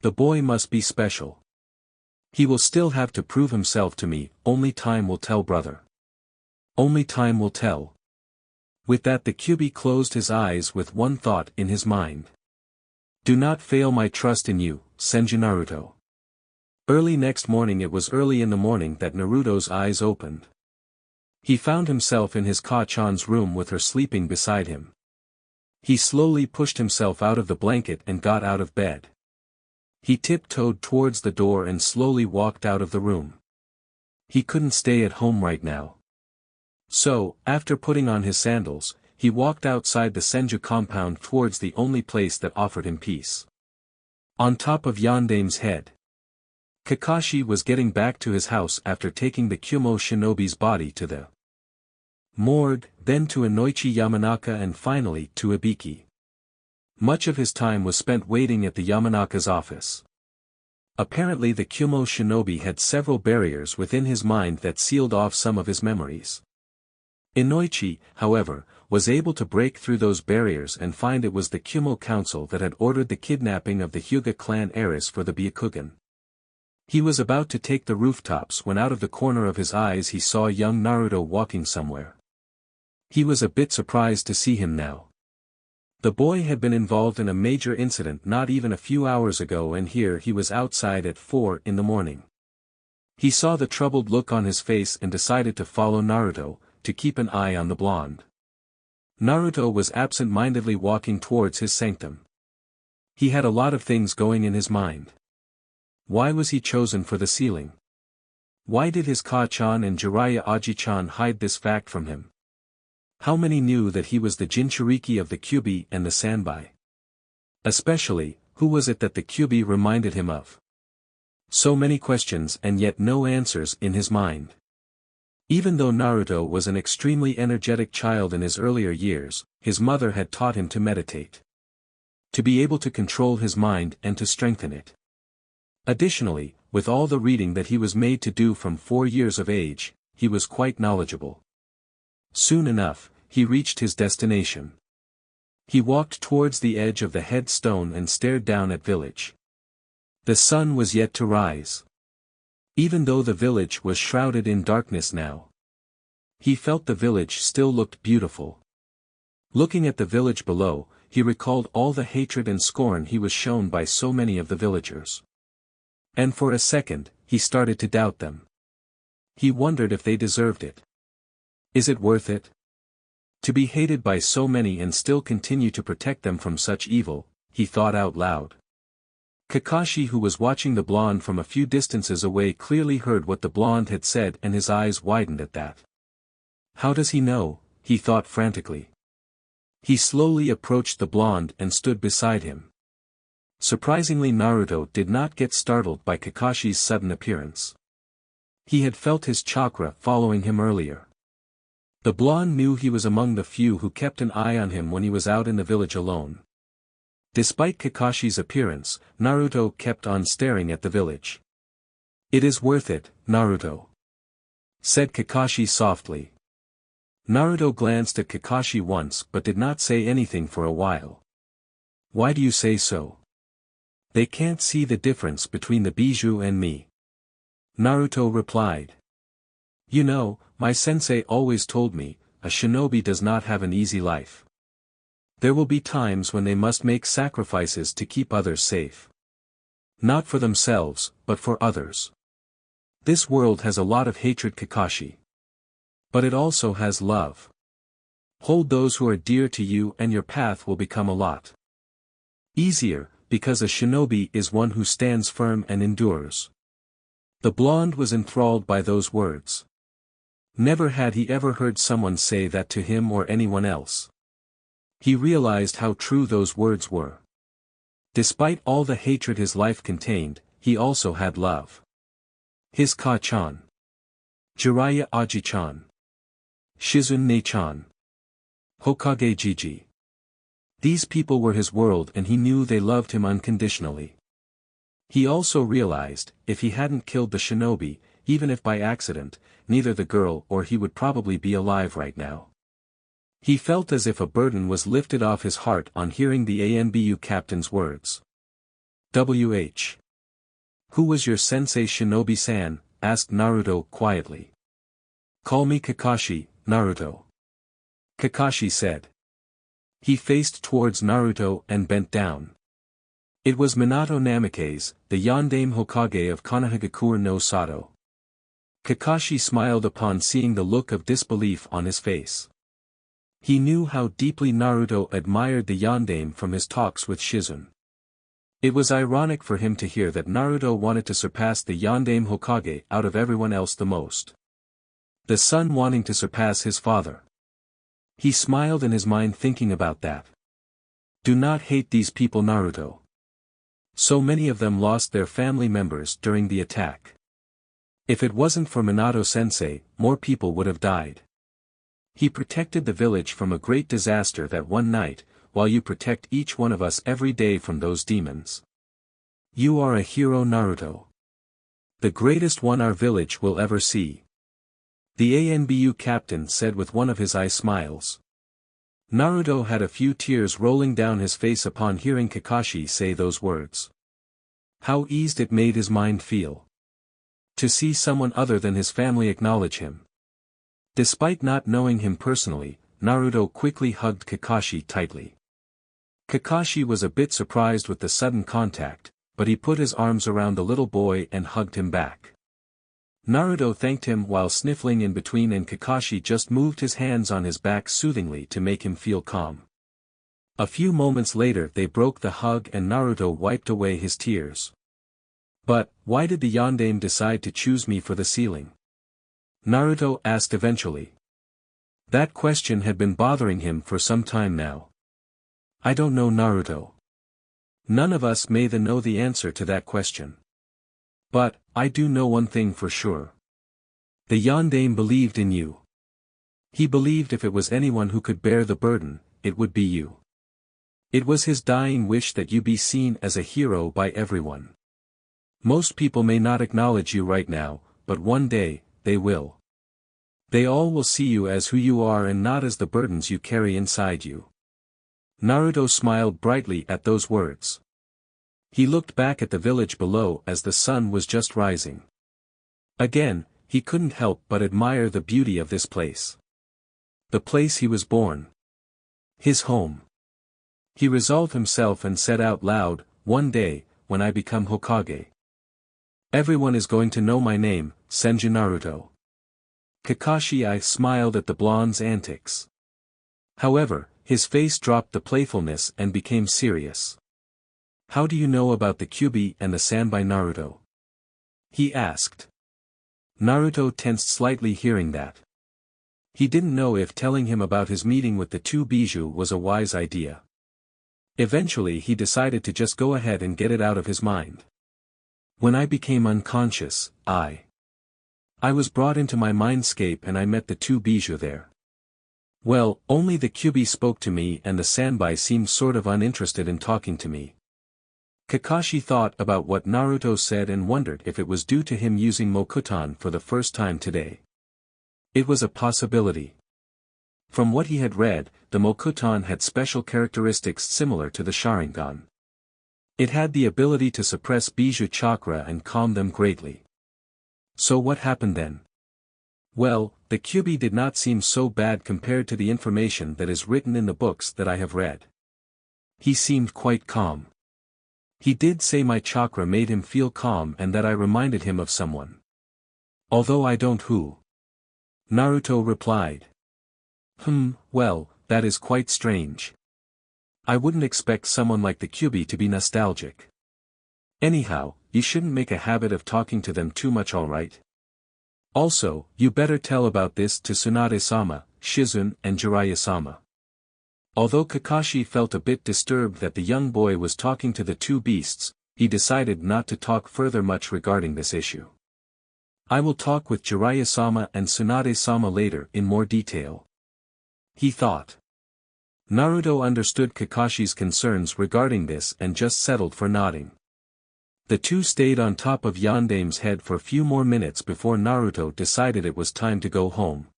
The boy must be special. He will still have to prove himself to me. Only time will tell, brother. Only time will tell. With that, the Kyuubi closed his eyes with one thought in his mind. Do not fail my trust in you, Senju Naruto. Early next morning. It was early in the morning that Naruto's eyes opened. He found himself in his Ka-chan's room with her sleeping beside him. He slowly pushed himself out of the blanket and got out of bed. He tiptoed towards the door and slowly walked out of the room. He couldn't stay at home right now. So, after putting on his sandals, he walked outside the Senju compound towards the only place that offered him peace. On top of Yandame's head, Kakashi was getting back to his house after taking the Kumo shinobi's body to the morgue, then to Inoichi Yamanaka and finally to Ibiki. Much of his time was spent waiting at the Yamanaka's office. Apparently the Kumo shinobi had several barriers within his mind that sealed off some of his memories. Inoichi, however, was able to break through those barriers and find it was the Kumo council that had ordered the kidnapping of the Hyuga clan heiress for the Byakugan. He was about to take the rooftops when out of the corner of his eyes he saw young Naruto walking somewhere. He was a bit surprised to see him now. The boy had been involved in a major incident not even a few hours ago, and here he was outside at 4 in the morning. He saw the troubled look on his face and decided to follow Naruto, to keep an eye on the blonde. Naruto was absent-mindedly walking towards his sanctum. He had a lot of things going in his mind. Why was he chosen for the ceiling? Why did his Ka-chan and Jiraiya Aji-chan hide this fact from him? How many knew that he was the Jinchuriki of the Kyuubi and the Sanbai? Especially, who was it that the Kyuubi reminded him of? So many questions and yet no answers in his mind. Even though Naruto was an extremely energetic child in his earlier years, his mother had taught him to meditate. To be able to control his mind and to strengthen it. Additionally, with all the reading that he was made to do from 4 years of age, he was quite knowledgeable. Soon enough, he reached his destination. He walked towards the edge of the headstone and stared down at village. The sun was yet to rise. Even though the village was shrouded in darkness now, he felt the village still looked beautiful. Looking at the village below, he recalled all the hatred and scorn he was shown by so many of the villagers. And for a second, he started to doubt them. He wondered if they deserved it. Is it worth it? To be hated by so many and still continue to protect them from such evil, he thought out loud. Kakashi, who was watching the blonde from a few distances away, clearly heard what the blonde had said and his eyes widened at that. How does he know? He thought frantically. He slowly approached the blonde and stood beside him. Surprisingly, Naruto did not get startled by Kakashi's sudden appearance. He had felt his chakra following him earlier. The blonde knew he was among the few who kept an eye on him when he was out in the village alone. Despite Kakashi's appearance, Naruto kept on staring at the village. It is worth it, Naruto, said Kakashi softly. Naruto glanced at Kakashi once but did not say anything for a while. Why do you say so? They can't see the difference between the bijou and me. Naruto replied. You know, my sensei always told me, a shinobi does not have an easy life. There will be times when they must make sacrifices to keep others safe. Not for themselves, but for others. This world has a lot of hatred, Kakashi. But it also has love. Hold those who are dear to you and your path will become a lot easier, because a shinobi is one who stands firm and endures. The blonde was enthralled by those words. Never had he ever heard someone say that to him or anyone else. He realized how true those words were. Despite all the hatred his life contained, he also had love. His Ka-chan. Jiraiya Aji-chan. Shizune-chan. Hokage Gigi. These people were his world and he knew they loved him unconditionally. He also realized, if he hadn't killed the shinobi, even if by accident, neither the girl or he would probably be alive right now. He felt as if a burden was lifted off his heart on hearing the ANBU captain's words. "WH. Who was your sensei Shinobi-san?" asked Naruto quietly. "Call me Kakashi, Naruto," Kakashi said. He faced towards Naruto and bent down. It was Minato Namikaze, the Yondaime Hokage of Konohagakure no Sato. Kakashi smiled upon seeing the look of disbelief on his face. He knew how deeply Naruto admired the Yondaime from his talks with Shizune. It was ironic for him to hear that Naruto wanted to surpass the Yondaime Hokage out of everyone else the most. The son wanting to surpass his father. He smiled in his mind thinking about that. Do not hate these people, Naruto. So many of them lost their family members during the attack. If it wasn't for Minato-sensei, more people would have died. He protected the village from a great disaster that one night, while you protect each one of us every day from those demons. You are a hero, Naruto. The greatest one our village will ever see. The ANBU captain said with one of his eye smiles. Naruto had a few tears rolling down his face upon hearing Kakashi say those words. How eased it made his mind feel. To see someone other than his family acknowledge him. Despite not knowing him personally, Naruto quickly hugged Kakashi tightly. Kakashi was a bit surprised with the sudden contact, but he put his arms around the little boy and hugged him back. Naruto thanked him while sniffling in between, and Kakashi just moved his hands on his back soothingly to make him feel calm. A few moments later they broke the hug and Naruto wiped away his tears. But, why did the Yondaime decide to choose me for the ceiling? Naruto asked eventually. That question had been bothering him for some time now. I don't know, Naruto. None of us may know the answer to that question. But, I do know one thing for sure. The Yondaime believed in you. He believed if it was anyone who could bear the burden, it would be you. It was his dying wish that you be seen as a hero by everyone. Most people may not acknowledge you right now, but one day, they will. They all will see you as who you are and not as the burdens you carry inside you. Naruto smiled brightly at those words. He looked back at the village below as the sun was just rising. Again, he couldn't help but admire the beauty of this place. The place he was born. His home. He resolved himself and said out loud, one day, when I become Hokage. Everyone is going to know my name, Senju Naruto. Kakashi smiled at the blonde's antics. However, his face dropped the playfulness and became serious. How do you know about the Kyuubi and the Sanbai, Naruto? He asked. Naruto tensed slightly hearing that. He didn't know if telling him about his meeting with the two Bijou was a wise idea. Eventually he decided to just go ahead and get it out of his mind. When I became unconscious, I was brought into my mindscape and I met the two Bijou there. Well, only the Kyuubi spoke to me and the Sanbai seemed sort of uninterested in talking to me. Kakashi thought about what Naruto said and wondered if it was due to him using Mokuton for the first time today. It was a possibility. From what he had read, the Mokuton had special characteristics similar to the Sharingan. It had the ability to suppress Bijou chakra and calm them greatly. So what happened then? Well, the Kyuubi did not seem so bad compared to the information that is written in the books that I have read. He seemed quite calm. He did say my chakra made him feel calm and that I reminded him of someone. Although I don't who. Naruto replied. Well, that is quite strange. I wouldn't expect someone like the Kyuubi to be nostalgic. Anyhow, you shouldn't make a habit of talking to them too much, alright? Also, you better tell about this to Tsunade-sama, Shizune and Jiraiya-sama. Although Kakashi felt a bit disturbed that the young boy was talking to the two beasts, he decided not to talk further much regarding this issue. I will talk with Jiraiya-sama and Tsunade-sama later in more detail. He thought. Naruto understood Kakashi's concerns regarding this and just settled for nodding. The two stayed on top of Yandame's head for a few more minutes before Naruto decided it was time to go home.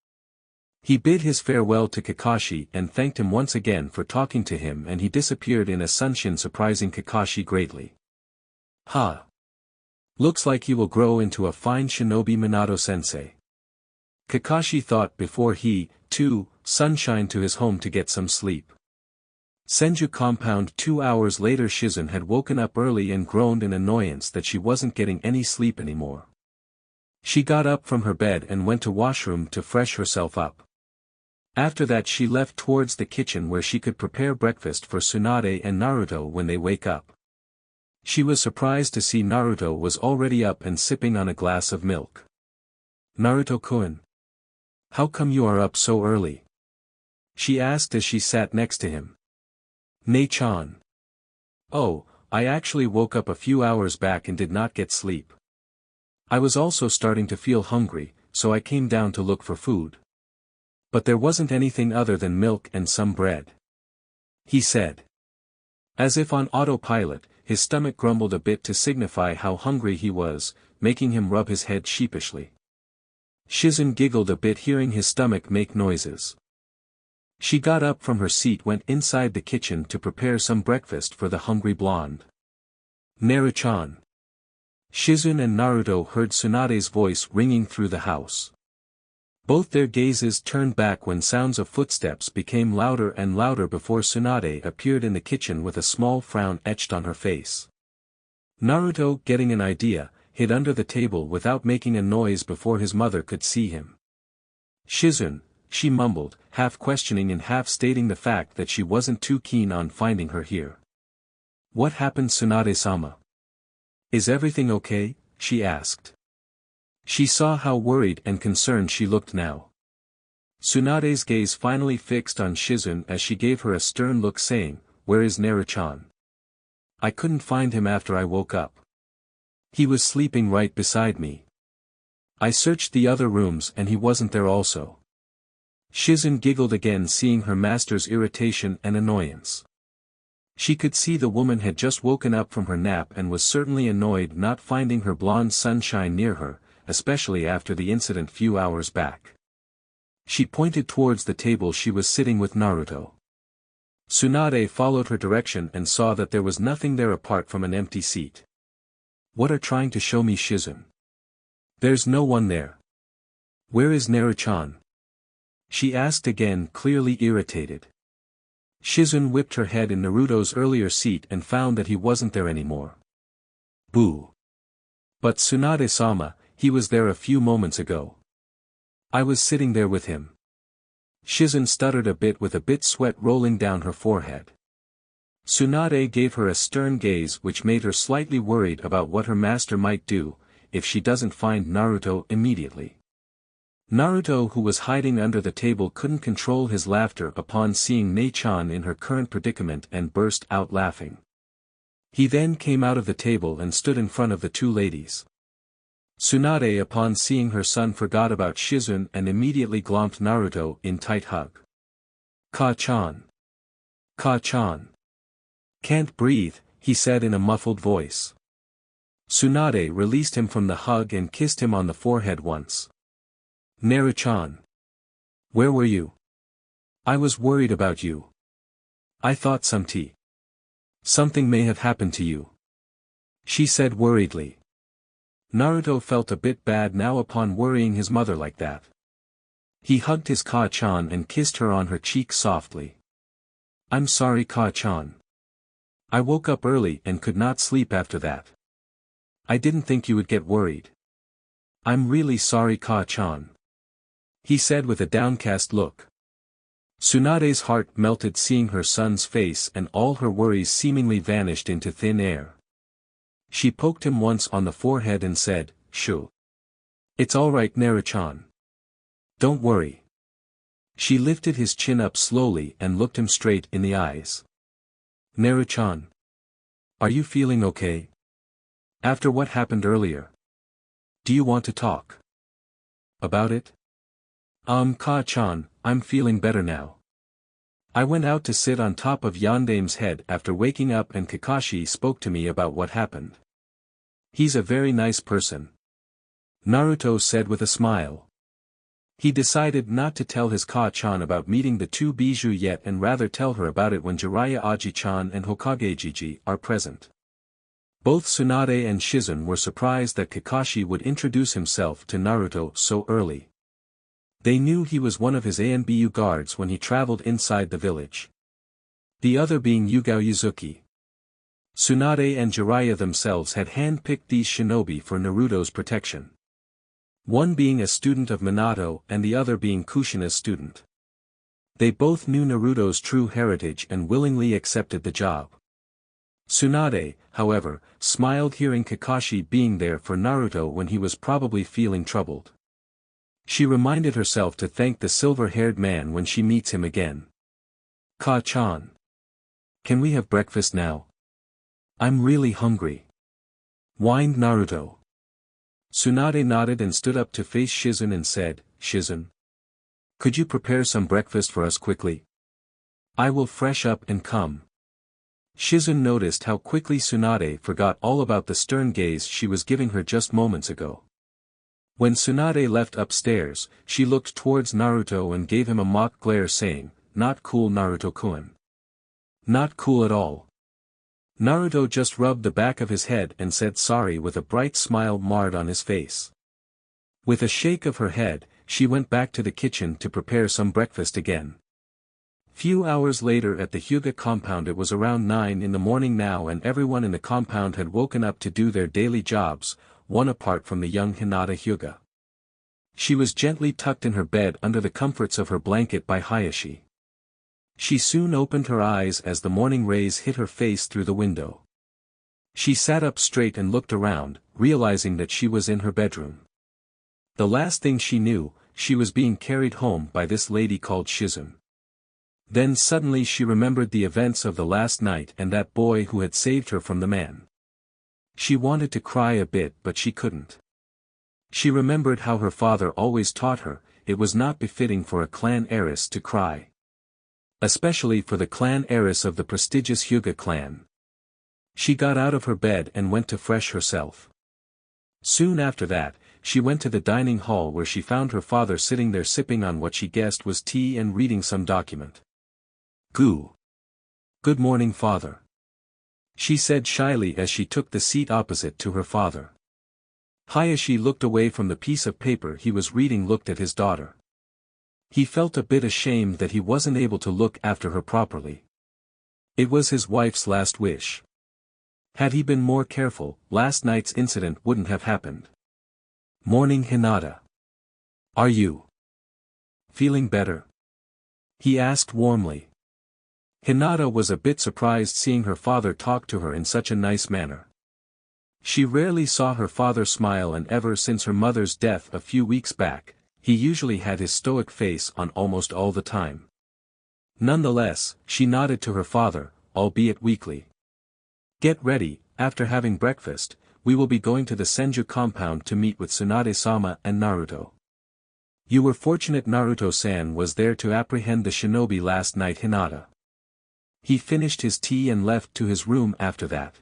He bid his farewell to Kakashi and thanked him once again for talking to him, and he disappeared in a sunshin, surprising Kakashi greatly. Ha! Looks like he will grow into a fine shinobi, Minato-sensei. Kakashi thought before he, too, sunshined to his home to get some sleep. Senju compound. 2 hours later, Shizune had woken up early and groaned in annoyance that she wasn't getting any sleep anymore. She got up from her bed and went to washroom to fresh herself up. After that she left towards the kitchen where she could prepare breakfast for Tsunade and Naruto when they wake up. She was surprised to see Naruto was already up and sipping on a glass of milk. Naruto-kun, how come you are up so early? She asked as she sat next to him. Nei-chan. Oh, I actually woke up a few hours back and did not get sleep. I was also starting to feel hungry, so I came down to look for food. But there wasn't anything other than milk and some bread. He said. As if on autopilot, his stomach grumbled a bit to signify how hungry he was, making him rub his head sheepishly. Shizune giggled a bit hearing his stomach make noises. She got up from her seat, went inside the kitchen to prepare some breakfast for the hungry blonde. Naru-chan. Shizune and Naruto heard Tsunade's voice ringing through the house. Both their gazes turned back when sounds of footsteps became louder and louder before Tsunade appeared in the kitchen with a small frown etched on her face. Naruto, getting an idea, hid under the table without making a noise before his mother could see him. Shizune, she mumbled, half questioning and half stating the fact that she wasn't too keen on finding her here. What happened, Tsunade-sama? Is everything okay? She asked. She saw how worried and concerned she looked now. Tsunade's gaze finally fixed on Shizune as she gave her a stern look, saying, Where is Naru-chan? I couldn't find him after I woke up. He was sleeping right beside me. I searched the other rooms and he wasn't there also. Shizune giggled again, seeing her master's irritation and annoyance. She could see the woman had just woken up from her nap and was certainly annoyed not finding her blonde sunshine near her, especially after the incident few hours back. She pointed towards the table she was sitting with Naruto. Tsunade followed her direction and saw that there was nothing there apart from an empty seat. What are trying to show me, Shizune? There's no one there. Where is Naru-chan? She asked again, clearly irritated. Shizune whipped her head in Naruto's earlier seat and found that he wasn't there anymore. Boo! But Tsunade-sama, he was there a few moments ago. I was sitting there with him. Shizune stuttered a bit with a bit sweat rolling down her forehead. Tsunade gave her a stern gaze which made her slightly worried about what her master might do, if she doesn't find Naruto immediately. Naruto, who was hiding under the table, couldn't control his laughter upon seeing Nei-chan in her current predicament and burst out laughing. He then came out of the table and stood in front of the two ladies. Tsunade, upon seeing her son, forgot about Shizune and immediately glomped Naruto in tight hug. Ka-chan. Ka-chan. Can't breathe, he said in a muffled voice. Tsunade released him from the hug and kissed him on the forehead once. Naru-chan. Where were you? I was worried about you. I thought something may have happened to you. She said worriedly. Naruto felt a bit bad now upon worrying his mother like that. He hugged his Ka-chan and kissed her on her cheek softly. I'm sorry, Ka-chan. I woke up early and could not sleep after that. I didn't think you would get worried. I'm really sorry, Ka-chan. He said with a downcast look. Tsunade's heart melted seeing her son's face, and all her worries seemingly vanished into thin air. She poked him once on the forehead and said, Shoo. It's all right, Naru-chan. Don't worry. She lifted his chin up slowly and looked him straight in the eyes. Naru-chan. Are you feeling okay? After what happened earlier? Do you want to talk about it? Ka-chan, I'm feeling better now. I went out to sit on top of Yandame's head after waking up and Kakashi spoke to me about what happened. He's a very nice person. Naruto said with a smile. He decided not to tell his Ka-chan about meeting the two Bijou yet and rather tell her about it when Jiraiya Aji-chan and Hokage Jiji are present. Both Tsunade and Shizun were surprised that Kakashi would introduce himself to Naruto so early. They knew he was one of his ANBU guards when he traveled inside the village. The other being Yugao Yuzuki. Tsunade and Jiraiya themselves had hand-picked these shinobi for Naruto's protection. One being a student of Minato and the other being Kushina's student. They both knew Naruto's true heritage and willingly accepted the job. Tsunade, however, smiled hearing Kakashi being there for Naruto when he was probably feeling troubled. She reminded herself to thank the silver-haired man when she meets him again. Ka-chan. Can we have breakfast now? I'm really hungry. Whined Naruto. Tsunade nodded and stood up to face Shizun and said, Shizun. Could you prepare some breakfast for us quickly? I will fresh up and come. Shizun noticed how quickly Tsunade forgot all about the stern gaze she was giving her just moments ago. When Tsunade left upstairs, she looked towards Naruto and gave him a mock glare saying, Not cool Naruto-kun. Not cool at all. Naruto just rubbed the back of his head and said sorry with a bright smile marred on his face. With a shake of her head, she went back to the kitchen to prepare some breakfast again. Few hours later at the Hyuga compound, it was around 9 in the morning now and everyone in the compound had woken up to do their daily jobs, one apart from the young Hinata Hyuga. She was gently tucked in her bed under the comforts of her blanket by Hayashi. She soon opened her eyes as the morning rays hit her face through the window. She sat up straight and looked around, realizing that she was in her bedroom. The last thing she knew, she was being carried home by this lady called Shizun. Then suddenly she remembered the events of the last night and that boy who had saved her from the man. She wanted to cry a bit but she couldn't. She remembered how her father always taught her, it was not befitting for a clan heiress to cry. Especially for the clan heiress of the prestigious Hyuga clan. She got out of her bed and went to fresh herself. Soon after that, she went to the dining hall where she found her father sitting there sipping on what she guessed was tea and reading some document. Goo. Good morning, father. She said shyly as she took the seat opposite to her father. Hayashi looked away from the piece of paper he was reading, looked at his daughter. He felt a bit ashamed that he wasn't able to look after her properly. It was his wife's last wish. Had he been more careful, last night's incident wouldn't have happened. Morning, Hinata. Are you feeling better? He asked warmly. Hinata was a bit surprised seeing her father talk to her in such a nice manner. She rarely saw her father smile, and ever since her mother's death a few weeks back, he usually had his stoic face on almost all the time. Nonetheless, she nodded to her father, albeit weakly. Get ready, after having breakfast, we will be going to the Senju compound to meet with Tsunade-sama and Naruto. You were fortunate Naruto-san was there to apprehend the shinobi last night, Hinata. He finished his tea and left to his room after that.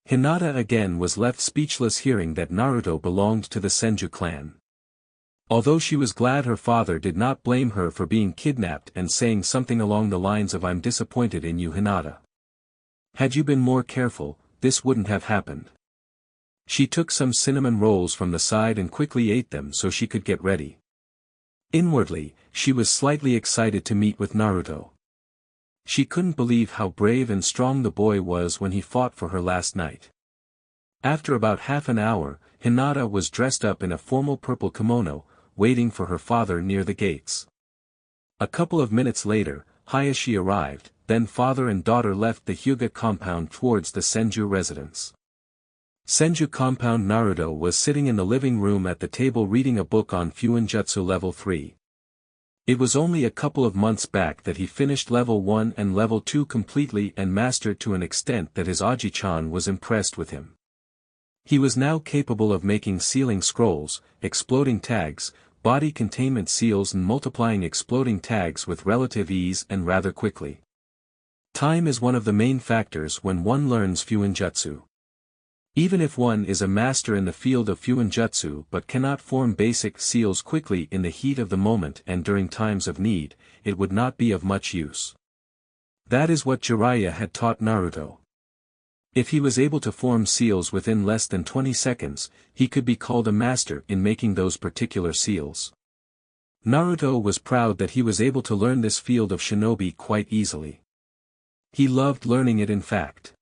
Hinata again was left speechless hearing that Naruto belonged to the Senju clan. Although she was glad her father did not blame her for being kidnapped and saying something along the lines of I'm disappointed in you, Hinata. Had you been more careful, this wouldn't have happened. She took some cinnamon rolls from the side and quickly ate them so she could get ready. Inwardly, she was slightly excited to meet with Naruto. She couldn't believe how brave and strong the boy was when he fought for her last night. After about half an hour, Hinata was dressed up in a formal purple kimono, waiting for her father near the gates. A couple of minutes later, Hayashi arrived, then father and daughter left the Hyuga compound towards the Senju residence. Senju compound. Naruto was sitting in the living room at the table reading a book on Fuinjutsu level 3. It was only a couple of months back that he finished level 1 and level 2 completely and mastered to an extent that his Aji-chan was impressed with him. He was now capable of making sealing scrolls, exploding tags, body containment seals and multiplying exploding tags with relative ease and rather quickly. Time is one of the main factors when one learns Fuinjutsu. Even if one is a master in the field of Fuinjutsu but cannot form basic seals quickly in the heat of the moment and during times of need, it would not be of much use. That is what Jiraiya had taught Naruto. If he was able to form seals within less than 20 seconds, he could be called a master in making those particular seals. Naruto was proud that he was able to learn this field of shinobi quite easily. He loved learning it in fact.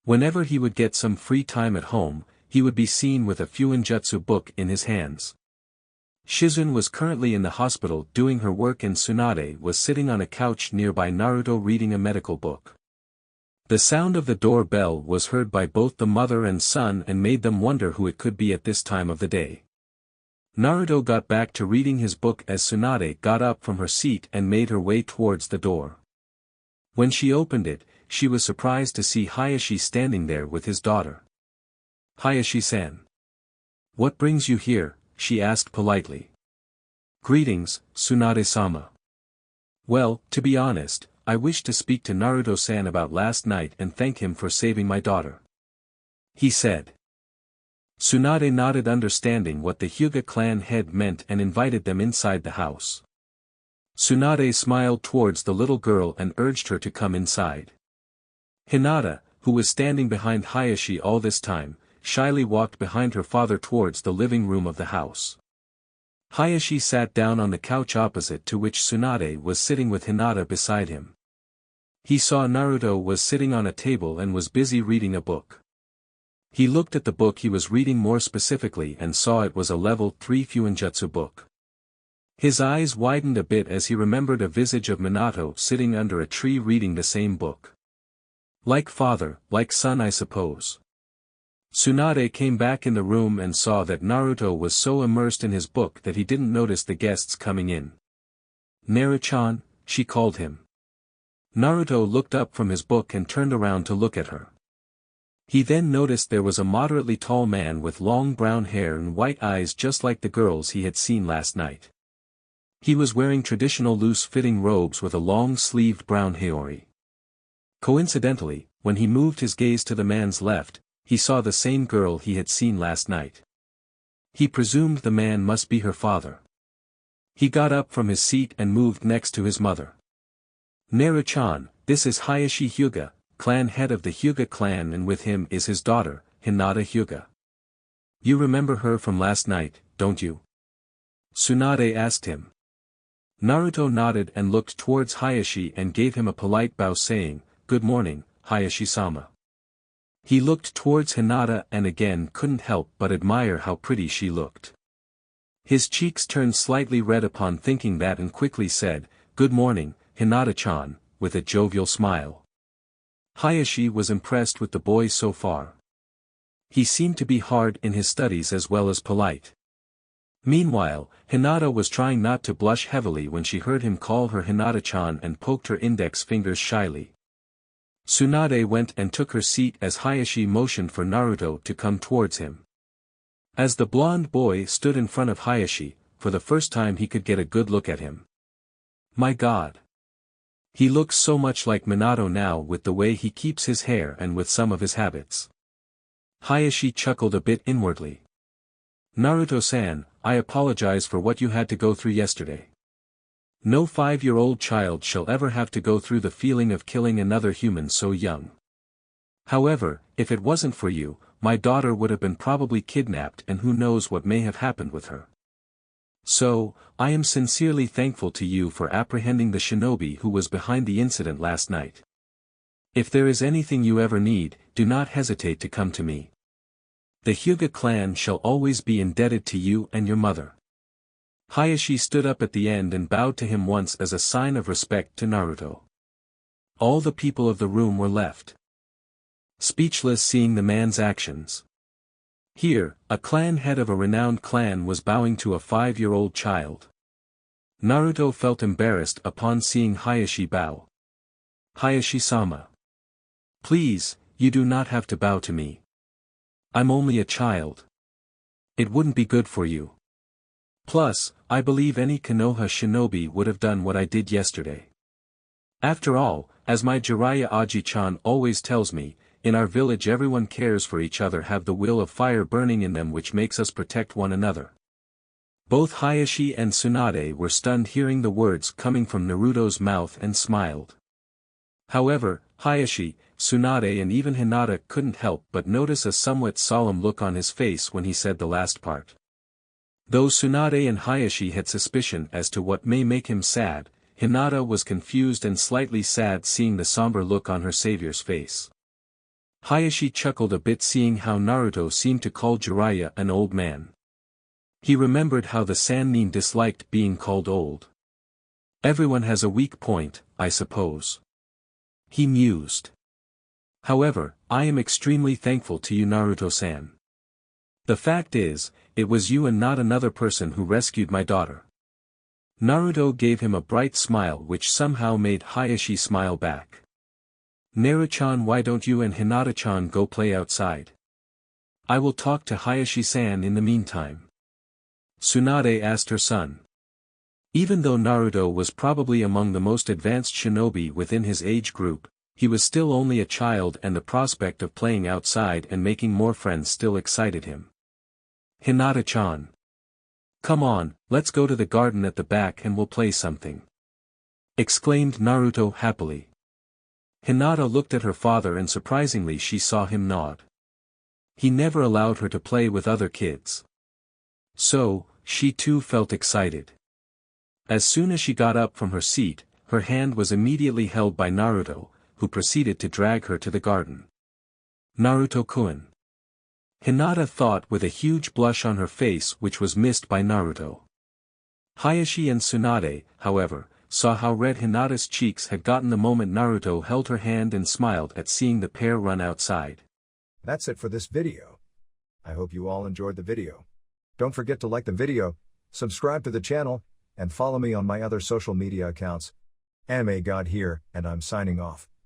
Whenever he would get some free time at home, he would be seen with a Fuinjutsu book in his hands. Shizune was currently in the hospital doing her work and Tsunade was sitting on a couch nearby Naruto reading a medical book. The sound of the door-bell was heard by both the mother and son and made them wonder who it could be at this time of the day. Naruto got back to reading his book as Tsunade got up from her seat and made her way towards the door. When she opened it, she was surprised to see Hayashi standing there with his daughter. "Hayashi-san. What brings you here?" she asked politely. "Greetings, Tsunade-sama. Well, to be honest, I wish to speak to Naruto-san about last night and thank him for saving my daughter," he said. Tsunade nodded understanding what the Hyuga clan head meant and invited them inside the house. Tsunade smiled towards the little girl and urged her to come inside. Hinata, who was standing behind Hayashi all this time, shyly walked behind her father towards the living room of the house. Hayashi sat down on the couch opposite to which Tsunade was sitting with Hinata beside him. He saw Naruto was sitting on a table and was busy reading a book. He looked at the book he was reading more specifically and saw it was a level 3 Fuinjutsu book. His eyes widened a bit as he remembered a visage of Minato sitting under a tree reading the same book. Like father, like son I suppose. Tsunade came back in the room and saw that Naruto was so immersed in his book that he didn't notice the guests coming in. "Naru-chan," she called him. Naruto looked up from his book and turned around to look at her. He then noticed there was a moderately tall man with long brown hair and white eyes just like the girls he had seen last night. He was wearing traditional loose-fitting robes with a long-sleeved brown haori. Coincidentally, when he moved his gaze to the man's left, he saw the same girl he had seen last night. He presumed the man must be her father. He got up from his seat and moved next to his mother. "Naru-chan, this is Hayashi Hyuga, clan head of the Hyuga clan, and with him is his daughter, Hinata Hyuga. You remember her from last night, don't you?" Tsunade asked him. Naruto nodded and looked towards Hayashi and gave him a polite bow saying, "Good morning, Hayashi-sama." He looked towards Hinata and again couldn't help but admire how pretty she looked. His cheeks turned slightly red upon thinking that and quickly said, "Good morning, Hinata-chan," with a jovial smile. Hayashi was impressed with the boy so far. He seemed to be hard in his studies as well as polite. Meanwhile, Hinata was trying not to blush heavily when she heard him call her Hinata-chan and poked her index fingers shyly. Tsunade went and took her seat as Hayashi motioned for Naruto to come towards him. As the blonde boy stood in front of Hayashi, for the first time he could get a good look at him. My God! He looks so much like Minato now with the way he keeps his hair and with some of his habits. Hayashi chuckled a bit inwardly. "Naruto-san, I apologize for what you had to go through yesterday. No 5-year-old child shall ever have to go through the feeling of killing another human so young. However, if it wasn't for you, my daughter would have been probably kidnapped and who knows what may have happened with her. So, I am sincerely thankful to you for apprehending the shinobi who was behind the incident last night. If there is anything you ever need, do not hesitate to come to me. The Hyuga clan shall always be indebted to you and your mother." Hayashi stood up at the end and bowed to him once as a sign of respect to Naruto. All the people of the room were left speechless seeing the man's actions. Here, a clan head of a renowned clan was bowing to a 5-year-old child. Naruto felt embarrassed upon seeing Hayashi bow. "Hayashi-sama. Please, you do not have to bow to me. I'm only a child. It wouldn't be good for you." Plus, I believe any Konoha shinobi would have done what I did yesterday. After all, as my Jiraiya Aji-chan always tells me, in our village everyone cares for each other, have the will of fire burning in them, which makes us protect one another. Both Hayashi and Tsunade were stunned hearing the words coming from Naruto's mouth and smiled. However, Hayashi, Tsunade and even Hinata couldn't help but notice a somewhat solemn look on his face when he said the last part. Though Tsunade and Hayashi had suspicion as to what may make him sad, Hinata was confused and slightly sad seeing the somber look on her savior's face. Hayashi chuckled a bit seeing how Naruto seemed to call Jiraiya an old man. He remembered how the Sannin disliked being called old. Everyone has a weak point, I suppose. He mused. However, I am extremely thankful to you, Naruto-san. The fact is, it was you and not another person who rescued my daughter. Naruto gave him a bright smile which somehow made Hayashi smile back. Naru-chan, why don't you and Hinata-chan go play outside? I will talk to Hayashi-san in the meantime. Tsunade asked her son. Even though Naruto was probably among the most advanced shinobi within his age group, he was still only a child and the prospect of playing outside and making more friends still excited him. Hinata-chan. Come on, let's go to the garden at the back and we'll play something. Exclaimed Naruto happily. Hinata looked at her father and surprisingly she saw him nod. He never allowed her to play with other kids. So, she too felt excited. As soon as she got up from her seat, her hand was immediately held by Naruto, who proceeded to drag her to the garden. Naruto-kun. Hinata thought with a huge blush on her face which was missed by Naruto. Hayashi and Tsunade, however, saw how red Hinata's cheeks had gotten the moment Naruto held her hand and smiled at seeing the pair run outside. That's it for this video. I hope you all enjoyed the video. Don't forget to like the video, subscribe to the channel, and follow me on my other social media accounts. Anime God here, and I'm signing off.